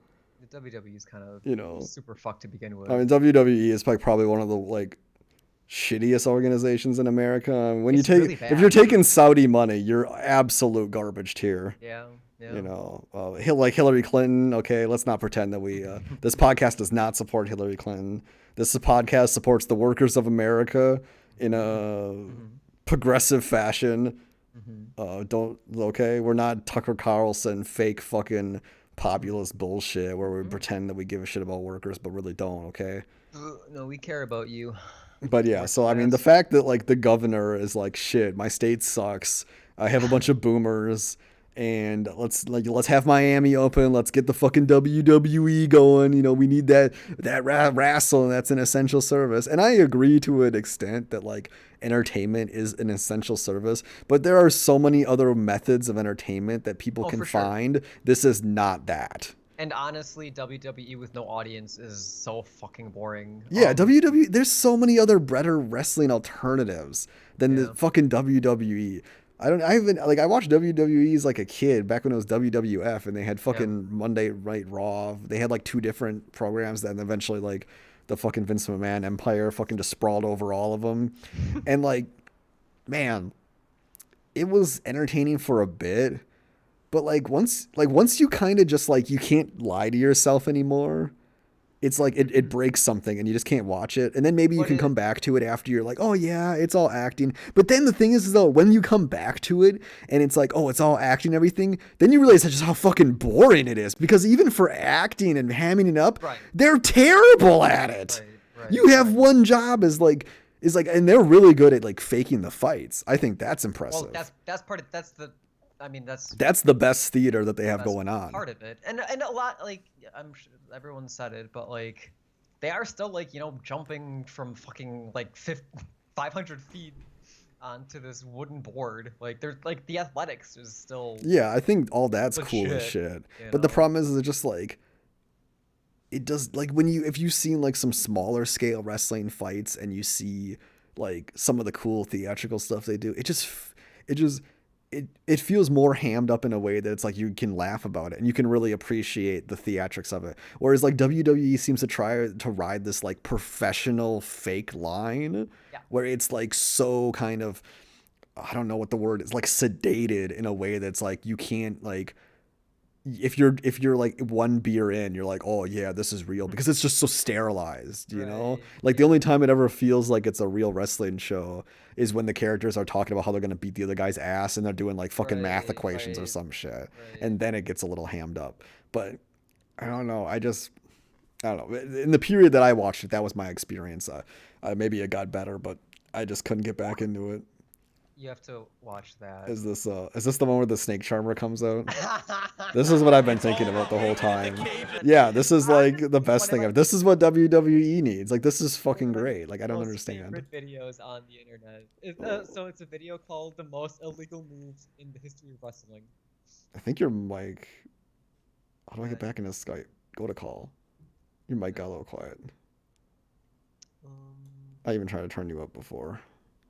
the WWE is kind of you know. super fucked to begin I with. mean, WWE is like probably one of the like shittiest organizations in America. When you It's take, really if you're bad. taking Saudi money, you're absolute garbage tier. Yeah, You yeah. know, like Hillary Clinton. Okay, let's not pretend that we. This podcast does not support Hillary Clinton. This podcast supports the workers of America in a Hmm. progressive fashion. Hmm. Don't okay. We're not Tucker Carlson fake fucking populist bullshit where we Hmm. pretend that we give a shit about workers but really don't. Okay. No, we care about you, But yeah, working so I mean, the class. fact that like the governor is like, shit, my state sucks. I have a bunch of boomers, and let's have Miami open. Let's get the fucking WWE going. You know, we need that wrestle, and that's an essential service. And I agree to an extent that like entertainment is an essential service, but there are so many other methods of entertainment that people Oh, can for sure. find. This is not that. And honestly, WWE with no audience is so fucking boring. Yeah, WWE. There's so many other better wrestling alternatives than the Yeah, fucking WWE. I don't. I haven't like I watched WWE as like a kid back when it was WWF, and they had yeah. fucking Monday Night Raw. They had like two different programs, that eventually like the fucking Vince McMahon empire fucking just sprawled over all of them, and like man, it was entertaining for a bit, but like once you kind of just like you can't lie to yourself anymore, it's like it breaks something and you just can't watch it. And then maybe you But can come back to it after you're like, oh yeah, it's all acting. But then the thing is though, when you come back to it and it's like, oh, it's all acting and everything, then you realize just how fucking boring it is. Because even for acting and hamming it up, right, they're terrible at it. right, right, You have right. one job is like and they're really good at like faking the fights. I think that's Well, impressive. that's part of that's the. I mean, that's That's the best theater that they the have best going on. part of it, and a lot like I'm sure everyone said it, but like they are still like jumping from fucking like 500 feet onto this wooden board. Like there's like the athletics is still Yeah, I think all that's cool as legit, shit. you But the know. problem is it's just like it does like when you if you've seen like some smaller scale wrestling fights and you see like some of the cool theatrical stuff they do, it feels more hammed up in a way that it's like you can laugh about it and you can really appreciate the theatrics of it. Whereas like WWE seems to try to ride this like professional fake line Yeah. where it's like so kind of, I don't know what the word is, like sedated in a way that's like you can't like, if you're like one beer in, you're like, oh yeah, this is real because it's just so sterilized, you know? Right. Like the Yeah. only time it ever feels like it's a real wrestling show is when the characters are talking about how they're gonna beat the other guy's ass and they're doing like fucking math Right. equations or Right. some shit. Right. And then it gets a little hammed up. But I don't know. I don't know. In the period that I watched it, that was my experience. Maybe it got better, but I just couldn't get back into it. You have to watch that. Is this the one where the snake charmer comes out? This is what I've been It's thinking all about the whole Raven time. the Cajun. Yeah, this is like the Honestly, best thing ever. This is what WWE needs. Like, this is one of fucking my great. Like, I don't most understand. favorite videos on the internet. So it's a video called "The Most Illegal Moves in the History of Wrestling." I think your mic. How do I get What? back into Skype? Go to call. Your mic got a little quiet. Um. I even tried to turn you up before.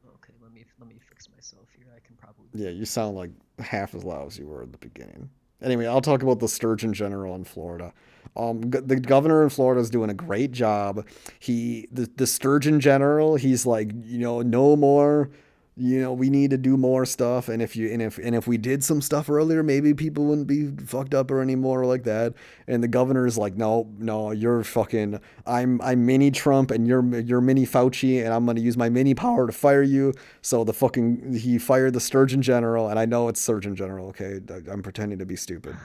Okay, let me fix myself here. I can probably. Yeah, you sound like half as loud as you were at the beginning. Anyway, I'll talk about the Sturgeon General in Florida. The governor in Florida is doing a great job. The Sturgeon General, he's like, no more. We need to do more stuff. And if we did some stuff earlier, maybe people wouldn't be fucked up or anymore like that. And the governor is like, no, no, you're fucking. I'm mini Trump and you're mini Fauci, and I'm gonna use my mini power to fire you. So he fired the Sturgeon General, and I know it's Surgeon General. Okay, I'm pretending to be stupid.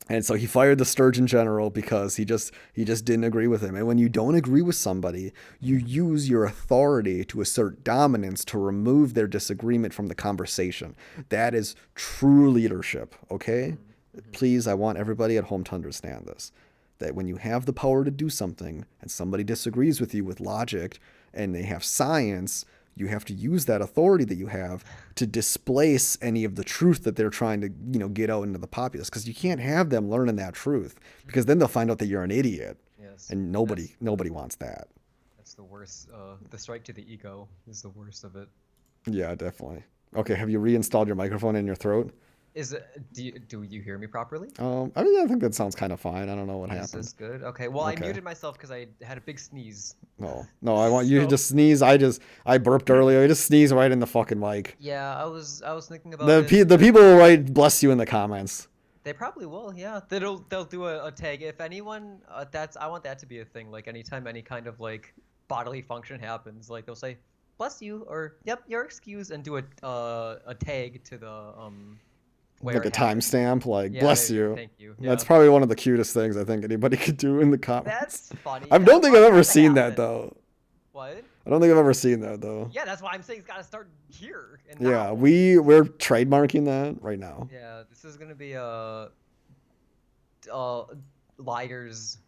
And so he fired the Sturgeon General because he just didn't agree with him. And when you don't agree with somebody, you use your authority to assert dominance to remove their disagreement from the conversation. That is true leadership, okay? Hmm. Please, I want everybody at home to understand this. That when you have the power to do something and somebody disagrees with you with logic and they have science, you have to use that authority that you have to displace any of the truth that they're trying to, get out into the populace. Because you can't have them learning that truth, because then they'll find out that you're an idiot, Yes, and nobody wants that. that's the worst. The strike to the ego is the worst of it. Yeah, definitely. Okay, have you reinstalled your microphone in your throat? Is it? Do you hear me properly? I mean, I think that sounds kind of fine. I don't know what Is happened. this good? Okay. Well, I Okay. muted myself because I had a big sneeze. No, no, I want you to So just sneeze. I burped earlier. I just sneeze right in the fucking mic. yeah, I was thinking about The it. the people will write bless you in the comments. They probably will. Yeah, they'll do a tag. If anyone, that's I want that to be a thing. Like anytime any kind of like bodily function happens, like they'll say bless you or yep, you're excused, and do a tag to the where Like it a happened. timestamp, like Yeah, bless there you go. you. Thank you. That's Yeah. probably one of the cutest things I think anybody could do in the comments. That's funny. I I don't think I've want ever that to seen that happen. though. What? I don't think I've ever seen that though. Yeah, that's why I'm saying it's got to start here and Yeah, now. we're trademarking that right now. Yeah, this is gonna be a Lighters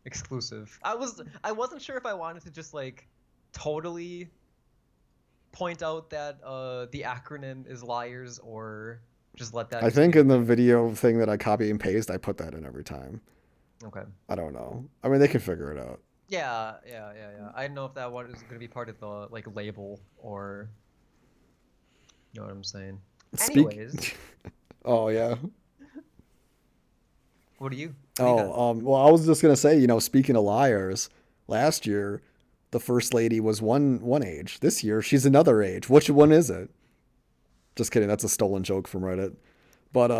exclusive. I wasn't sure if I wanted to just like totally point out that the acronym is liars or just let that I just be think a in the thing. video thing that I copy and paste, I put that in every time. Okay. I don't know. I mean, they can figure it out. Yeah. I didn't know if that one is gonna be part of the like label or you know what I'm saying. Speak. Anyways, Oh yeah. what do you got? Well, I was just gonna say, speaking of liars, last year, the first lady was one age. This year, she's another age. Which one is it? Just kidding. That's a stolen joke from Reddit. But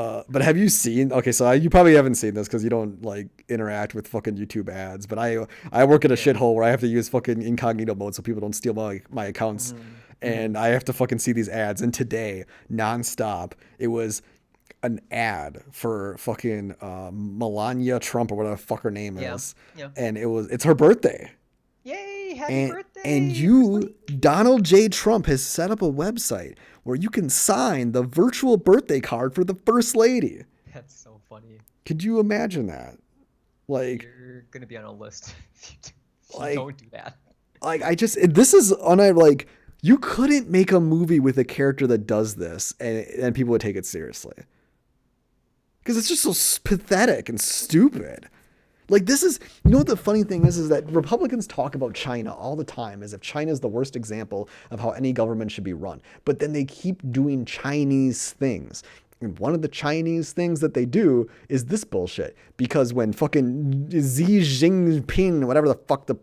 have you seen? Okay, so you probably haven't seen this because you don't like interact with fucking YouTube ads. But I work at a Yeah. shithole where I have to use fucking incognito mode so people don't steal my accounts, Hmm. and I have to fucking see these ads. And today, nonstop, it was an ad for fucking Melania Trump or whatever the fuck her name Yeah. is, Yeah. and it's her birthday, Yay! Happy and birthday, First you, Lady! Donald J. Trump, has set up a website where you can sign the virtual birthday card for the first lady. That's so funny. Could you imagine that? Like, You're gonna be on a list if you like, don't do that. this is like you couldn't make a movie with a character that does this and people would take it seriously because it's just so pathetic and stupid. Like this is, what the funny thing is that Republicans talk about China all the time as if China is the worst example of how any government should be run. But then they keep doing Chinese things. And one of the Chinese things that they do is this bullshit. Because when fucking Xi Jinping, whatever the fuck the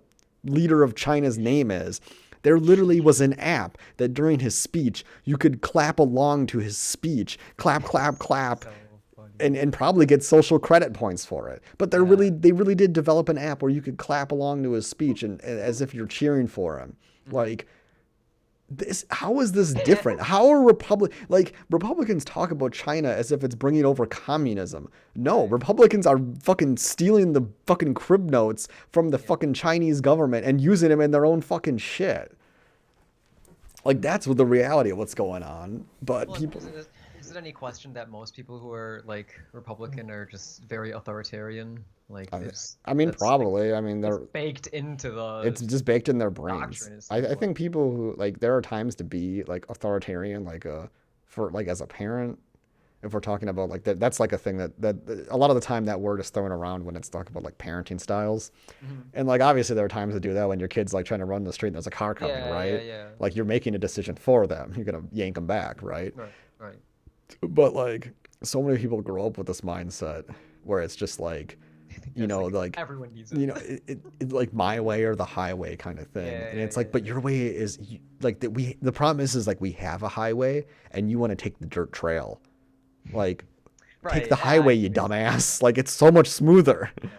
leader of China's name is, there literally was an app that during his speech, you could clap along to his speech. Clap, clap, clap, So funny. and probably get social credit points for it. But Yeah. they really did develop an app where you could clap along to his speech and as if you're cheering for him. Hmm. Like this, how is this different? How are Republicans talk about China as if it's bringing over communism? No, Right. Republicans are fucking stealing the fucking crib notes from the Yeah. fucking Chinese government and using them in their own fucking shit. Like that's what the reality of what's going on. But Well, people, is it any question that most people who are like Republican are just very authoritarian? Like I, there's I mean, that's like probably. I mean, it's they're baked into the it's just baked in their brains. doctrine. It I, seems I like. think people who like there are times to be like authoritarian, like for like as a parent. If we're talking about like that's like a thing that a lot of the time that word is thrown around when it's talking about like parenting styles. Hmm. And like obviously there are times to do that when your kid's like trying to run the street and there's a car coming, right? Yeah. Like you're making a decision for them. You're gonna yank them back, right? Right. Right. But like so many people grow up with this mindset where it's just like, I think that's like like everyone needs it. it like my way or the highway kind of thing. And it's like, but Yeah. your way is like that the problem is like we have a highway and you want to take the dirt trail. Like take Right. the highway, you dumbass. Like it's so much smoother. Yeah.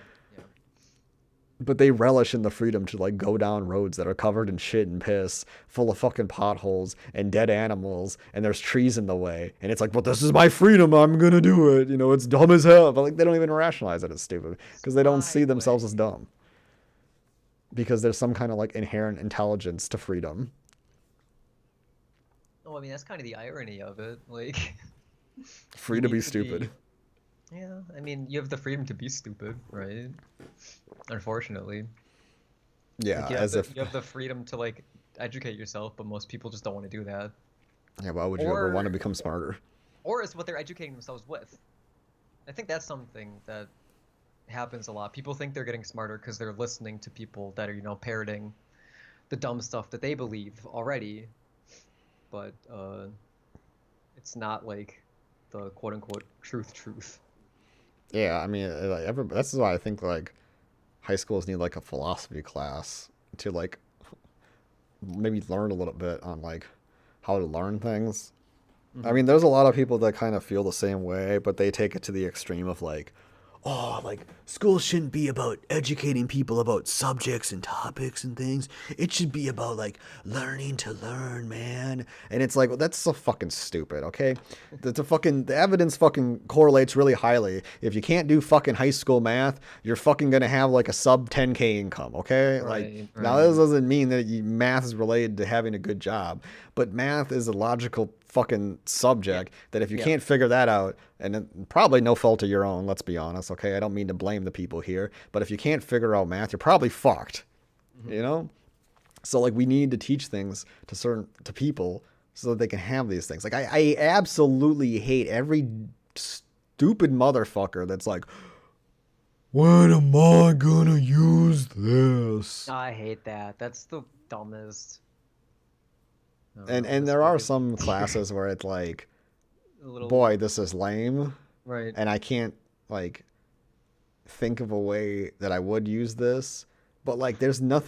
But they relish in the freedom to like go down roads that are covered in shit and piss, full of fucking potholes and dead animals, and there's trees in the way. And it's like, but this is my freedom. I'm gonna do it. It's dumb as hell. But like they don't even rationalize it as stupid It's because they don't my see themselves as way. dumb. Because there's some kind of like inherent intelligence to freedom. Oh, I mean that's kind of the irony of it. Like Free you to need be to be stupid. Yeah, I mean, you have the freedom to be stupid, right? Unfortunately. Like Yeah, you have as the if, you have the freedom to like educate yourself, but most people just don't want to do that. yeah, why would you ever want to Or become smarter? or it's what they're educating themselves with. I think that's something that happens a lot. People think they're getting smarter because they're listening to people that are, parroting the dumb stuff that they believe already, but it's not like the quote unquote truth. Yeah, I mean, that's why I think like high schools need like a philosophy class to like maybe learn a little bit on like how to learn things. I Hmm. mean, there's a lot of people that kind of feel the same way, but they take it to the extreme of like, oh, like school shouldn't be about educating people about subjects and topics and things. It should be about like learning to learn, man. And it's like, well, that's so fucking stupid, okay? The evidence fucking correlates really highly. If you can't do fucking high school math, you're fucking gonna have like a sub 10K income, okay? Like, Right, now this right. doesn't mean that math is related to having a good job, but math is a logical fucking Yeah, subject that if you yeah. can't figure that out, and probably no fault of your own, let's be honest, okay? I don't mean to blame the people here, but if you can't figure out math, you're probably fucked, you Hmm. know? So like we need to teach things to people so that they can have these things. Like I absolutely hate every stupid motherfucker that's like, when am I gonna use this? I hate that. That's the dumbest. I don't And know. and That's there are really some weird. classes where it's like, A little boy, this is lame, right. and I can't like think of a way that I would use this. But like, there's not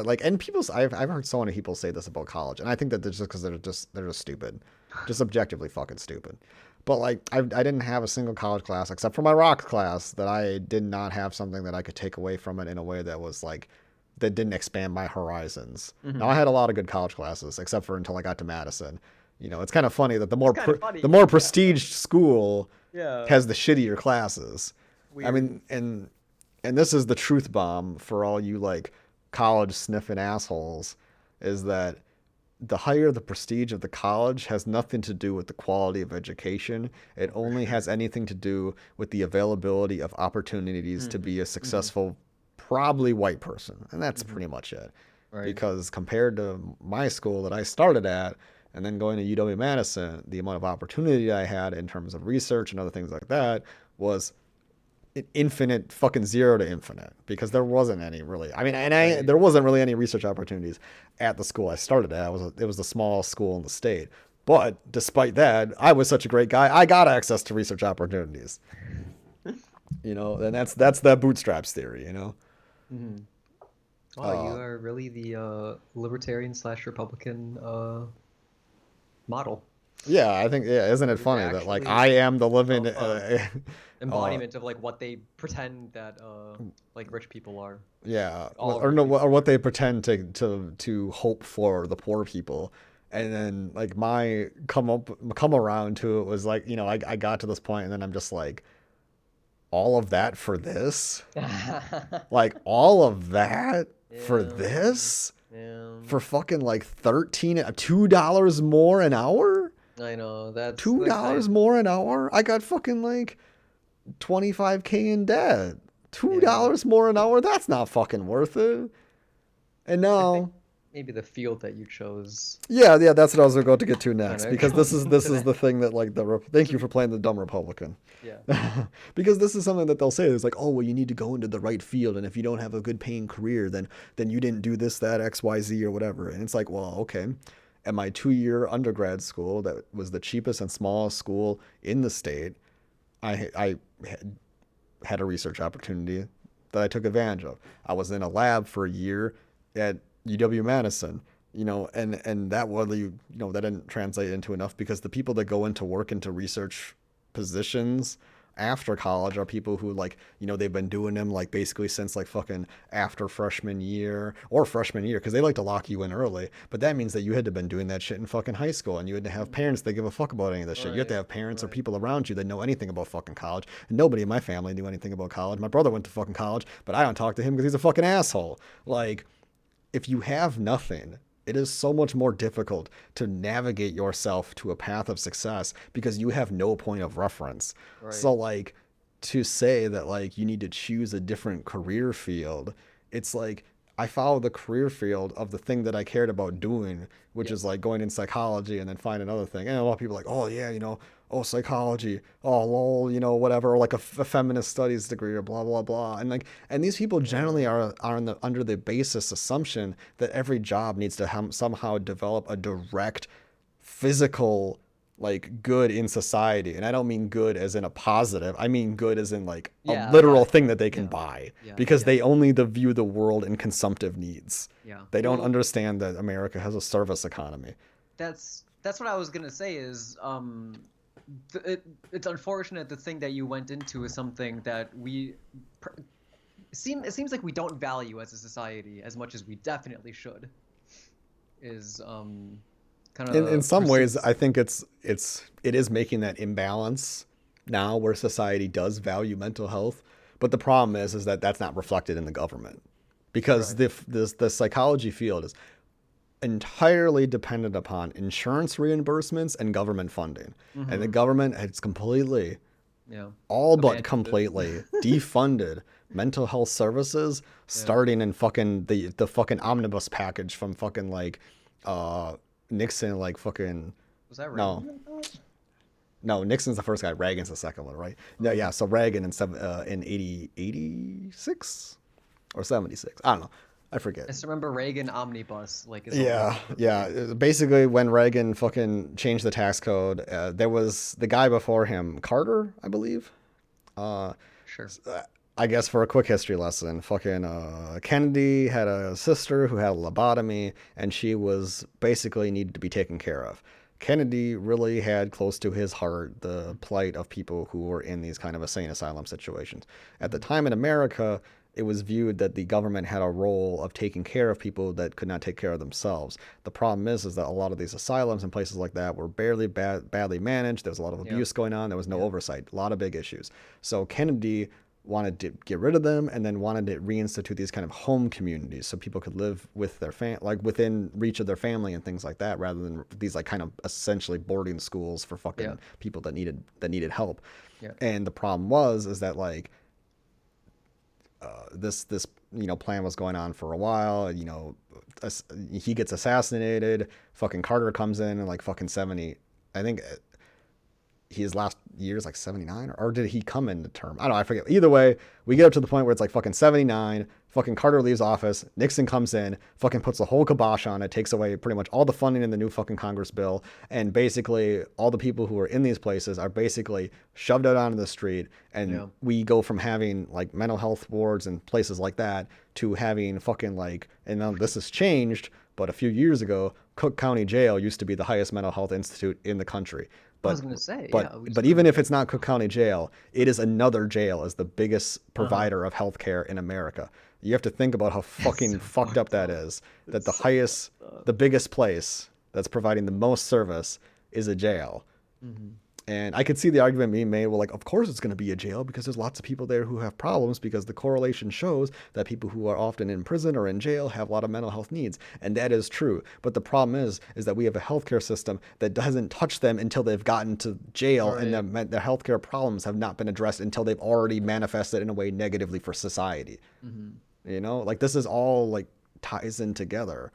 like, and I've heard so many people say this about college, and I think that they're just because they're just stupid, just objectively fucking stupid. But like, I didn't have a single college class except for my rock class that I did not have something that I could take away from it in a way that was like, that didn't expand my horizons. Now I Hmm. had a lot of good college classes, except for until I got to Madison. It's kind of funny that It's kind of the funny. more Yeah. prestiged school Yeah. has the shittier classes. I Weird. mean, and this is the truth bomb for all you like college sniffing assholes, is that the higher the prestige of the college has nothing to do with the quality of education. It Oh, for only has sure. anything to do with the availability of opportunities to be Hmm. a Hmm. successful, probably white person. And that's Hmm. pretty much it. Right. Because compared to my school that I started at, and then going to UW Madison, the amount of opportunity I had in terms of research and other things like that was infinite, fucking zero to infinite, because there wasn't any really. I mean, and Right. there wasn't really any research opportunities at the school I started at. It was the smallest school in the state. But despite that, I was such a great guy. I got access to research opportunities. And that's that bootstraps theory. Hmm. Wow, you Uh, are really the libertarian slash Republican model. yeah, I think, yeah. Isn't it You're funny that like actually I am the living, self uh, embodiment of like what they pretend that like rich people are. yeah, All or rich no, people or what are. they pretend to hope for the poor people, and then like my come around to it was like, I got to this point, and then I'm just like, all of that for this, like all of that for Yeah, this, yeah. for fucking like $2 more an hour, I know. That's two the dollars kind. more an hour. I got fucking like 25K in debt. two Yeah. dollars more an hour. That's not fucking worth it. And I think now, maybe the field that you chose yeah, that's what I was going to get to kind next, of because goes this into is that. the thing that like thank you for playing the dumb Republican. Yeah. Because this is something that they'll say. It's like, oh well, you need to go into the right field, and if you don't have a good paying career, then you didn't do this, that, XYZ, or whatever. And it's like, well, okay. At my 2 year undergrad school, that was the cheapest and smallest school in the state, I had a research opportunity that I took advantage of. I was in a lab for a year at UW Madison, and that really, that didn't translate into enough, because the people that go into work into research positions after college are people who, like, they've been doing them like basically since like fucking after freshman year, because they like to lock you in early. But that means that you had to have been doing that shit in fucking high school, and you had to have Hmm. parents that give a fuck about any of this shit. You have to Right. have parents or Right. people around you that know anything about fucking college. And nobody in my family knew anything about college. My brother went to fucking college, but I don't talk to him because he's a fucking asshole. Like, if you have nothing It is so much more difficult to navigate yourself to a path of success because you have no point of reference. So Right. like to say that like you need to choose a different career field, it's like I followed the career field of the thing that I cared about doing, which Yeah. is like going in psychology and then find another thing. And a lot of people are like, oh yeah, oh psychology, oh lol, whatever, or like a feminist studies degree or blah blah blah. And these people generally Yeah. are under the basis assumption that every job needs to somehow develop a direct physical like good in society. And I don't mean good as in a positive. I mean good as in like a Yeah. literal Yeah. thing that they can Yeah. buy Yeah. because Yeah. they only view the world in consumptive needs. Yeah. They don't Well, understand that America has a service economy. that's what I was gonna say is it's unfortunate the thing that you went into is something that it seems like we don't value as a society as much as we definitely should is kind In of some ways, pursuits. I think it is making that imbalance now where society does value mental health, but the problem is that that's not reflected in the government because Right. the psychology field is entirely dependent upon insurance reimbursements and government funding, and the Mm-hmm. government has completely, Yeah. all but Abandoned it. completely defunded mental health services Yeah. starting in fucking the fucking omnibus package from fucking like uh Nixon, like fucking Was that no, Reagan that thought? no, Nixon's the first guy. Reagan's the second one, right? No, yeah. So Reagan in 86 or 76. I don't know. I I forget. just remember Reagan omnibus like is all I Yeah, remember. yeah. Basically, when Reagan fucking changed the tax code, there was the guy before him, Carter, I believe. Uh, Sure. I guess for a quick history lesson, fucking Kennedy had a sister who had a lobotomy, and she was basically needed to be taken care of. Kennedy really had close to his heart the plight of people who were in these kind of insane asylum situations. At the Mm-hmm. time in America, it was viewed that the government had a role of taking care of people that could not take care of themselves. The problem is that a lot of these asylums and places like that were badly managed. There was a lot of Yeah. abuse going on. There was no Yeah. oversight. A lot of big issues. So Kennedy wanted to get rid of them and then wanted to reinstitute these kind of home communities so people could live with their like within reach of their family and things like that rather than these like kind of essentially boarding schools for Yeah. fucking people that needed help. Yeah. And the problem was is that like this plan was going on for a while. He gets assassinated. Fucking Carter comes in like fucking 70. I think his last year is like 79, or did he come into term? I don't know. I forget. Either way, we get up to the point where it's like fucking 79. Fucking Carter leaves office. Nixon comes in, fucking puts the whole kibosh on it, takes away pretty much all the funding in the new fucking Congress bill. And basically, all the people who are in these places are basically shoved out onto the street. And Yeah. we go from having like mental health wards and places like that to having fucking like, and now this has changed, but a few years ago, Cook County Jail used to be the highest mental health institute in the country. I But was gonna say, but yeah, we just but put even him if there. it's not Cook County Jail, it is another jail as the biggest Uh-huh. provider of healthcare in America. You have to think about how It's fucking so fucked up fucked that up. is. That It's the so highest, fucked up. the biggest place that's providing the most service is a jail. Mm-hmm. And I could see the argument being made, well, like, of course it's going to be a jail because there's lots of people there who have problems because the correlation shows that people who are often in prison or in jail have a lot of mental health needs. And that is true. But the problem is that we have a healthcare system that doesn't touch them until they've gotten to jail and Right. their healthcare problems have not been addressed until they've already manifested in a way negatively for society. Mm-hmm. Like this is all like ties in together.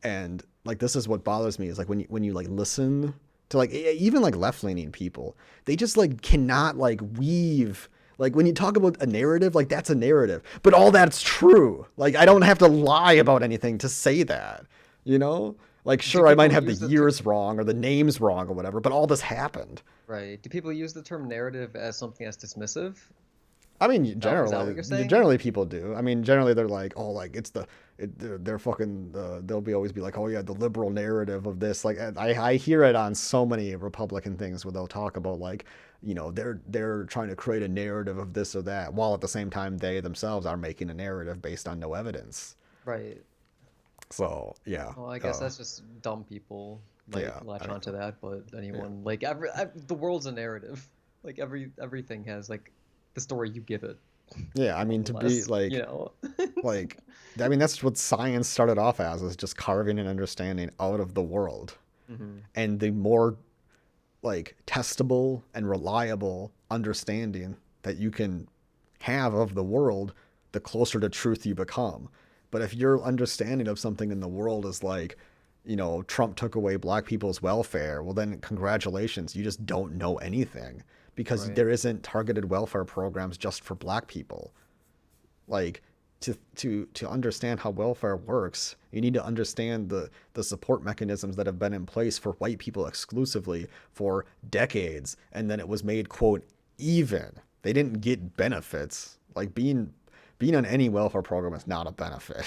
And like this is what bothers me is like when you like listen to like even like left-leaning people, they just like cannot like weave, like when you talk about a narrative, like that's a narrative, but all that's true. Like I don't have to lie about anything to say that, you know like Do sure I might people have the use the ter years wrong or the names wrong or whatever, but all this happened. right? Do people use the term narrative as something that's dismissive? I mean, Is that what you're saying? generally people do. I mean, generally they're like, oh, like they're fucking, they'll be always be like, oh yeah, the liberal narrative of this. Like I hear it on so many Republican things where they'll talk about like, they're trying to create a narrative of this or that, while at the same time they themselves are making a narrative based on no evidence. Right. So yeah, Well, I guess that's just dumb people like yeah, I latch mean, onto that, but yeah. anyone the world's a narrative. Like everything has like the story you give it. Yeah, I more mean or to be less, you know. like I mean that's what science started off as, is just carving an understanding out of the world. Hmm. And the more like testable and reliable understanding that you can have of the world, the closer to truth you become. But if your understanding of something in the world is like, Trump took away black people's welfare, well, then congratulations, you just don't know anything because Right. there isn't targeted welfare programs just for black people. Like, to understand how welfare works, you need to understand the support mechanisms that have been in place for white people exclusively for decades, and then it was made quote even. They didn't get benefits. Like being on any welfare program is not a benefit.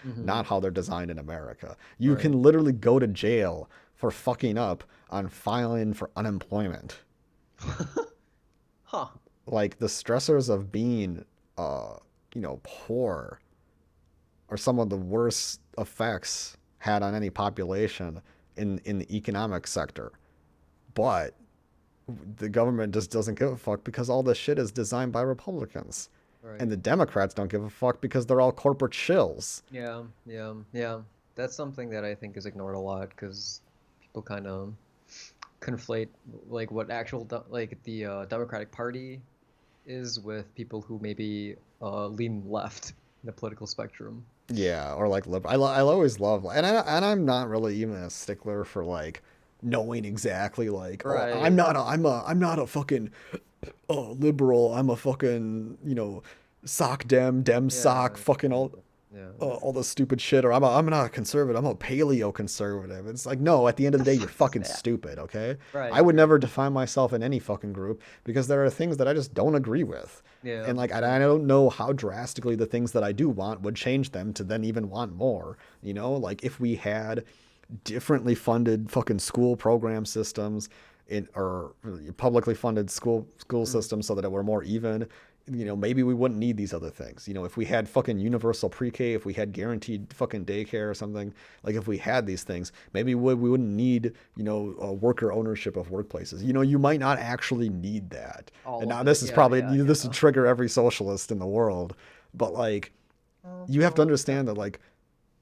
Hmm. Not how they're designed in America. You Right. can literally go to jail for fucking up on filing for unemployment. Huh. Like the stressors of being uh poor are some of the worst effects had on any population in the economic sector. But the government just doesn't give a fuck because all this shit is designed by Republicans. And Right. the Democrats don't give a fuck because they're all corporate shills. Yeah, yeah, yeah. That's something that I think is ignored a lot because people kind of conflate like what actual like the Democratic Party is with people who maybe lean left in the political spectrum. Yeah, or like liberal. I always love, and I'm not really even a stickler for like knowing exactly like, oh, Right. I'm not a fucking liberal. I'm a fucking sock dem sock Yeah. fucking Yeah. all the stupid shit, or I'm not a conservative. I'm a paleo conservative. It's like, no, at the end What of the the day, you're fuck is fucking that? stupid. Okay, I Right. would Right. never define myself in any fucking group because there are things that I just don't agree with. Yeah. And like, Yeah. I don't know how drastically the things that I do want would change them to then even want more. Like if we had differently funded fucking school program systems or publicly funded school Mm. systems so that it were more even, maybe we wouldn't need these other things. If we had fucking universal pre-K, if we had guaranteed fucking daycare or something, like if we had these things, maybe we wouldn't need, worker ownership of workplaces. You might not actually need that. And All now of it. this is Yeah. probably, Yeah. this would Yeah. trigger every socialist in the world. But like, you have to Well, yeah. understand that like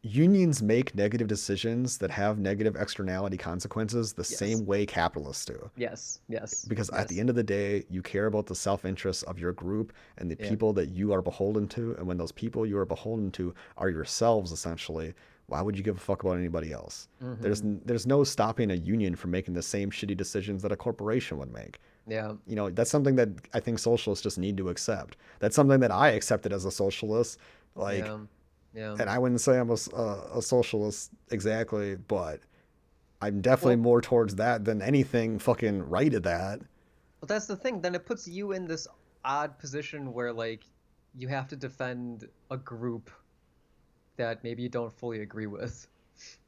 unions make negative decisions that have negative externality consequences the Yes. same way capitalists do. Yes. Yes. Because at the Yes. end of the day, you care about the self interests of your group and the Yeah. people that you are beholden to. And when those people you are beholden to are yourselves, essentially, why would you give a fuck about anybody else? Hmm. There's no stopping a union from making the same shitty decisions that a corporation would make. Yeah. That's something that I think socialists just need to accept. That's something that I accepted as a socialist. Like, Yeah. Yeah. and I wouldn't say I'm a socialist exactly, but I'm definitely Well, more towards that than anything fucking right of that. but that's the thing. Then it puts you in this odd position where like you have to defend a group that maybe you don't fully agree with,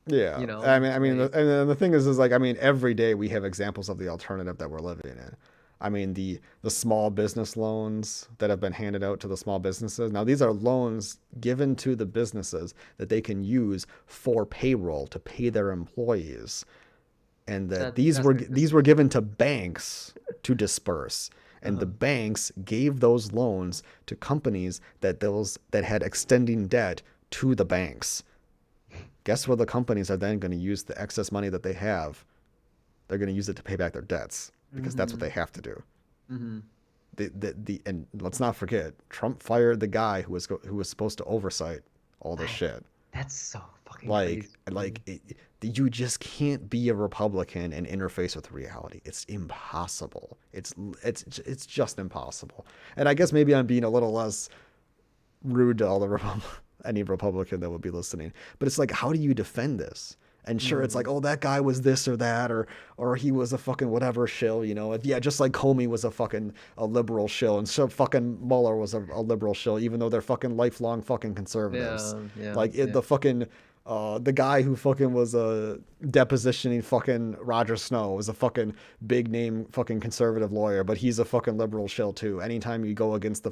Yeah, you know? and Like, the thing is like, I mean, every day we have examples of the alternative that we're living in. I mean, the small business loans that have been handed out to the small businesses. Now, these are loans given to the businesses that they can use for payroll to pay their employees, and that that's these were given to banks to disperse. And the uh-huh. banks gave those loans to companies that had extending debt to the banks. Guess where the companies are then going to use the excess money that they have? They're going to use it to pay back their debts because that's what Mm-hmm. they have to do. Mm-hmm. And let's not forget, Trump fired the guy who was supposed to oversight all this I, shit. that's so fucking Like crazy. like it, you just can't be a Republican and interface with reality. It's impossible. It's just impossible. And I guess maybe I'm being a little less rude to all any Republican that would be listening. But it's like, how do you defend this? And sure, it's Mm-hmm. like, oh, that guy was this or that, or he was a fucking whatever shill, Yeah, just like Comey was a liberal shill, and so fucking Mueller was a liberal shill, even though they're fucking lifelong fucking conservatives. Yeah, yeah, Like yeah. the fucking The guy who fucking was depositioning fucking Roger Snow was a fucking big name fucking conservative lawyer, but he's a fucking liberal shill too. Anytime you go against the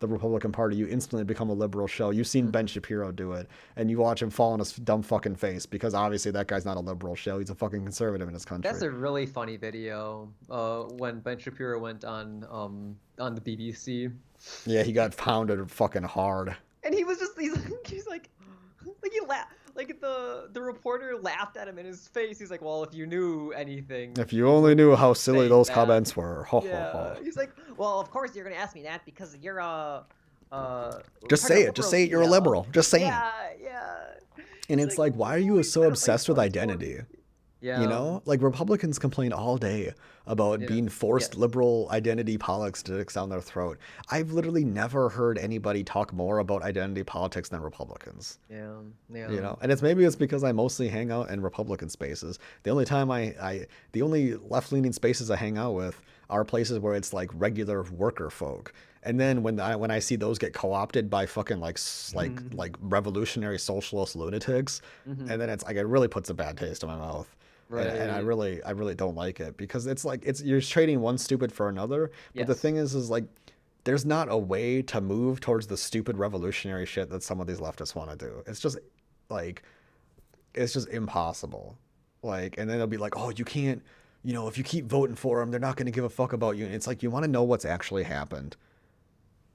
Republican Party, you instantly become a liberal shill. You've seen Ben Shapiro do it, and you watch him fall on his dumb fucking face because obviously that guy's not a liberal shill. He's a fucking conservative in his That's country. a really funny video. When Ben Shapiro went on the BBC, Yeah, he got pounded fucking hard. and he was just he's like he laughed. Like the reporter laughed at him in his face. He's like, "Well, if you knew anything, If you you only wouldn't knew be how silly saying those that." comments were. Ho, ho, Yeah. ho. He's like, "Well, of course you're gonna ask me that because you're Just part say of it. Just liberals." say it. You're a Yeah. liberal. Just saying. Yeah, yeah. And He's it's like, like, why are "Oh, you he's so kind of like obsessed with so torn." identity? You Yeah. know, like Republicans complain all day about Yeah. being forced Yes. liberal identity politics down their throat. I've literally never heard anybody talk more about identity politics than Republicans. Yeah. You Yeah. know, and it's because I mostly hang out in Republican spaces. The only time the only left leaning spaces I hang out with are places where it's like regular worker folk. And then when I see those get co-opted by fucking like revolutionary socialist lunatics, Hmm. and then it's like it really puts a bad taste in my mouth. And Right. I really don't like it because it's like it's you're trading one stupid for another. But the Yes. thing is like there's not a way to move towards the stupid revolutionary shit that some of these leftists want to do. Like it's just impossible. Like, and then they'll be like, oh, you can't, you know, if you keep voting for them, they're not going to give a fuck about you. And it's like you want to know what's actually happened.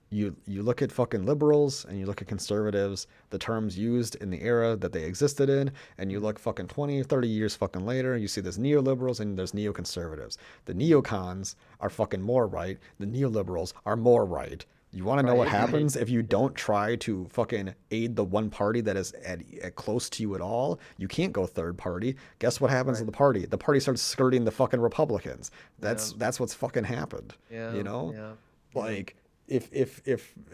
You look at fucking liberals and you look at conservatives, the terms used in the era that they existed in, and you Mhm. look fucking 20 or 30 years fucking later, you see there's neoliberals and there's neoconservatives. The neocons are fucking more right, the neoliberals are more right. You want to know what Right. Right. happens if you Yeah. don't try to fucking aid the one party that is at close to you at all? You can't go third party. Guess what happens to Right. the party? The party starts skirting the fucking Republicans. Yeah. That's what's fucking happened. You Yeah. know, Yeah. Yeah. like if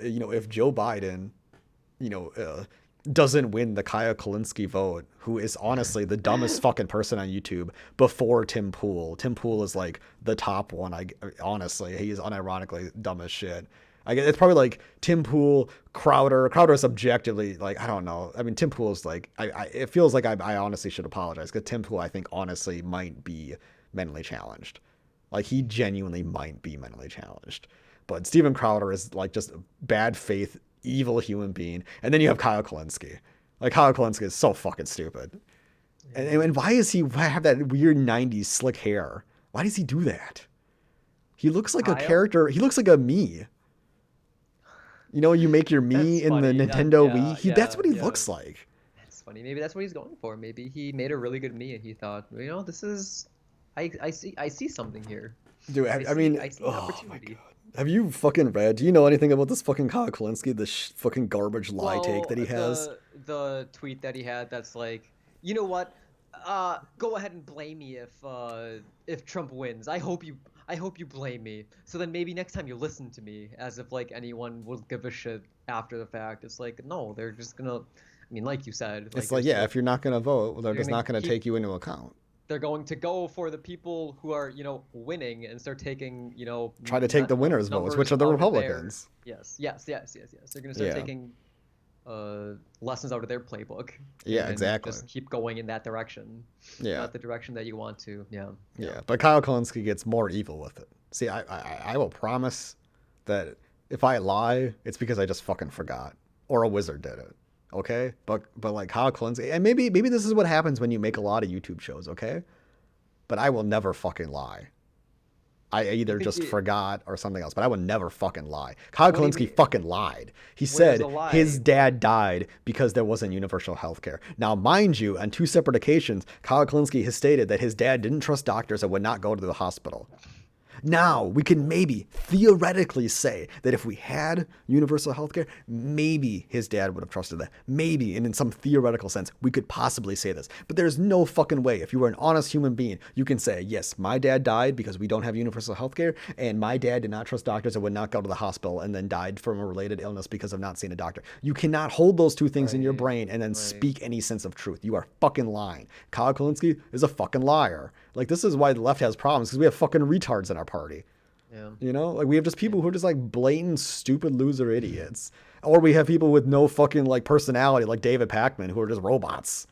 you know if Joe Biden you know doesn't win the Kaya Kulinski vote, who is honestly the dumbest fucking person on YouTube before Tim Pool. Tim Pool is like the top one. Honestly, he is unironically dumb as shit. I guess it's probably like Tim Pool, Crowder. Crowder is objectively like I don't know. I mean, Tim Pool is like it feels like I honestly should apologize because Tim Pool I think honestly might be mentally challenged. Like he genuinely might be mentally challenged. But Steven Crowder is like just a bad faith, evil human being. And then you have Kyle Kalinske. Like Kyle Kalinske is so fucking stupid. And why does he have that weird 90s slick hair? Why does he do that? He looks like a Kyle? character. He looks like a me. You know, you make your That's me in the funny. Nintendo Wii. Yeah. That's Yeah. what he Yeah. looks like. That's funny. Maybe that's what he's going for. Maybe he made a really good me and he thought, this is I see something here. Dude, I see an oh my opportunity. god. Have you fucking read? Do you know anything about this fucking Kyle Kalinske, this fucking garbage lie take Well, that he has? the tweet that he had that's like, you know what? Go ahead and blame me if Trump wins. I hope you blame me. So then maybe next time you listen to me, as if like anyone would give a shit after the fact. It's like no, they're just gonna. I mean, like you said, It's like like, yeah, if you're not gonna vote, well, they're you're just gonna not gonna keep take you into account. they're going to go for the people who are winning and start taking Try to take the winners' votes, which numbers are the out of their Republicans. yes. They're going to start Yeah. taking lessons out of their playbook. Yeah, And exactly. just keep going in that direction, Yeah. not the direction that you want to. Yeah. But Kyle Kalinske gets more evil with it. See, I will promise that if I lie, it's because I just fucking forgot. Or a wizard did it. Okay? But like Kyle Kalinske, and maybe this is what happens when you make a lot of YouTube shows, okay? But I will never fucking lie. I either think just it- forgot or something else, but I would never fucking lie. Kyle What do you Kalinske mean? fucking lied. He Where's said the lie? his dad died because there wasn't universal health care. Now, mind you, on two separate occasions, Kyle Kalinske has stated that his dad didn't trust doctors and would not go to the hospital. Now, we can maybe theoretically say that if we had universal health care, maybe his dad would have trusted that. Maybe, and in some theoretical sense, we could possibly say this. But there's no fucking way. If you were an honest human being, you can say, yes, my dad died because we don't have universal health care, and my dad did not trust doctors and would not go to the hospital and then died from a related illness because of not seeing a doctor. You cannot hold those two things in your Right, brain and then right. speak any sense of truth. You are fucking lying. Kyle Kalinske is a fucking liar. Like, this is why the left has problems, because we have fucking retards in our party. Yeah. You know, like we have just people who are just like blatant stupid loser idiots, or we have people with no fucking like personality, like David Pacman, who are just robots.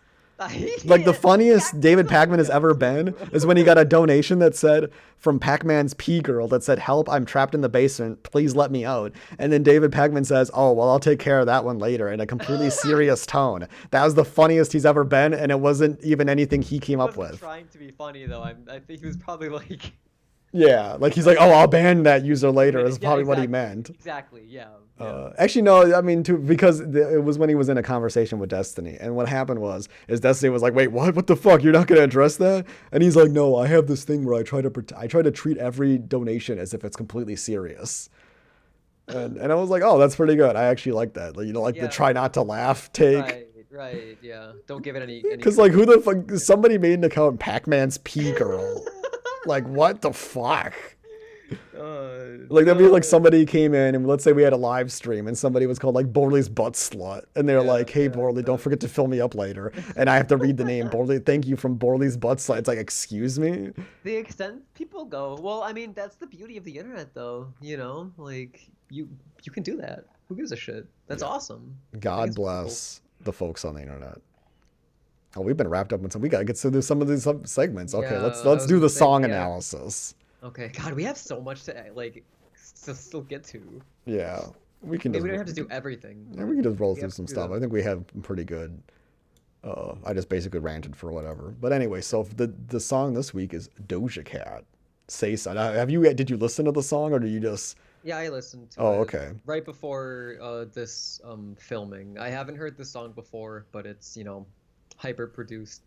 Like the Yeah, funniest Pac-Man's David a Pacman has weirdo ever been too. is when he got a donation that said from Pac-Man's P girl that said, "Help, I'm trapped in the basement. Please let me out." And then David Pacman says, "Oh, well, I'll take care of that one later," in a completely serious tone. That was the funniest he's ever been, and it wasn't even anything he He came up wasn't with. trying to be funny though. I think he was probably like, Yeah, like he's like, "Oh, I'll ban that user later," is yeah, probably what he exactly, meant. exactly, yeah, yeah. Actually, no. I mean, because it was when he was in a conversation with Destiny, and what happened is Destiny was like, "Wait, what? What the fuck? You're not gonna address that?" And he's like, "No, I have this thing where I try to treat every donation as if it's completely serious." And I was like, "Oh, that's pretty good. I actually like that. Like, you know, like the Yeah, try not to laugh take." right, right, yeah. Don't give it any Because like, credit. who the fuck? Somebody made an account, Pac-Man's P girl. Like, what the fuck? Like that'd be like No. somebody came in and let's say we had a live stream and somebody was called like Borley's butt slut and they're Yeah, like, "Hey yeah, Borley, don't forget to exactly. fill me up later." And I have to read the name Borley. Thank you from Borley's butt slut. It's like, excuse me. The extent people go, well, I mean, that's the beauty of the internet, though. Like you can do that. Who gives a shit? That's Yeah. awesome. I think God it's wonderful. bless the folks on the internet. Oh, we've been wrapped up in some. We gotta get through some of these segments. Okay, let's Yeah, I let's was do gonna the say song we have. analysis. Okay, God, we have so much to like to still get to. Yeah, we I can mean, just we don't have to do everything, yeah, we but can just roll we through have to some do stuff. them. I think we have pretty good. I just basically ranted for whatever. But anyway, so the song this week is Doja Cat. Say so. Have you did you listen to the song or do you just? Yeah, I listened to Oh, it okay. right before this filming. I haven't heard this song before, but it's, hyper produced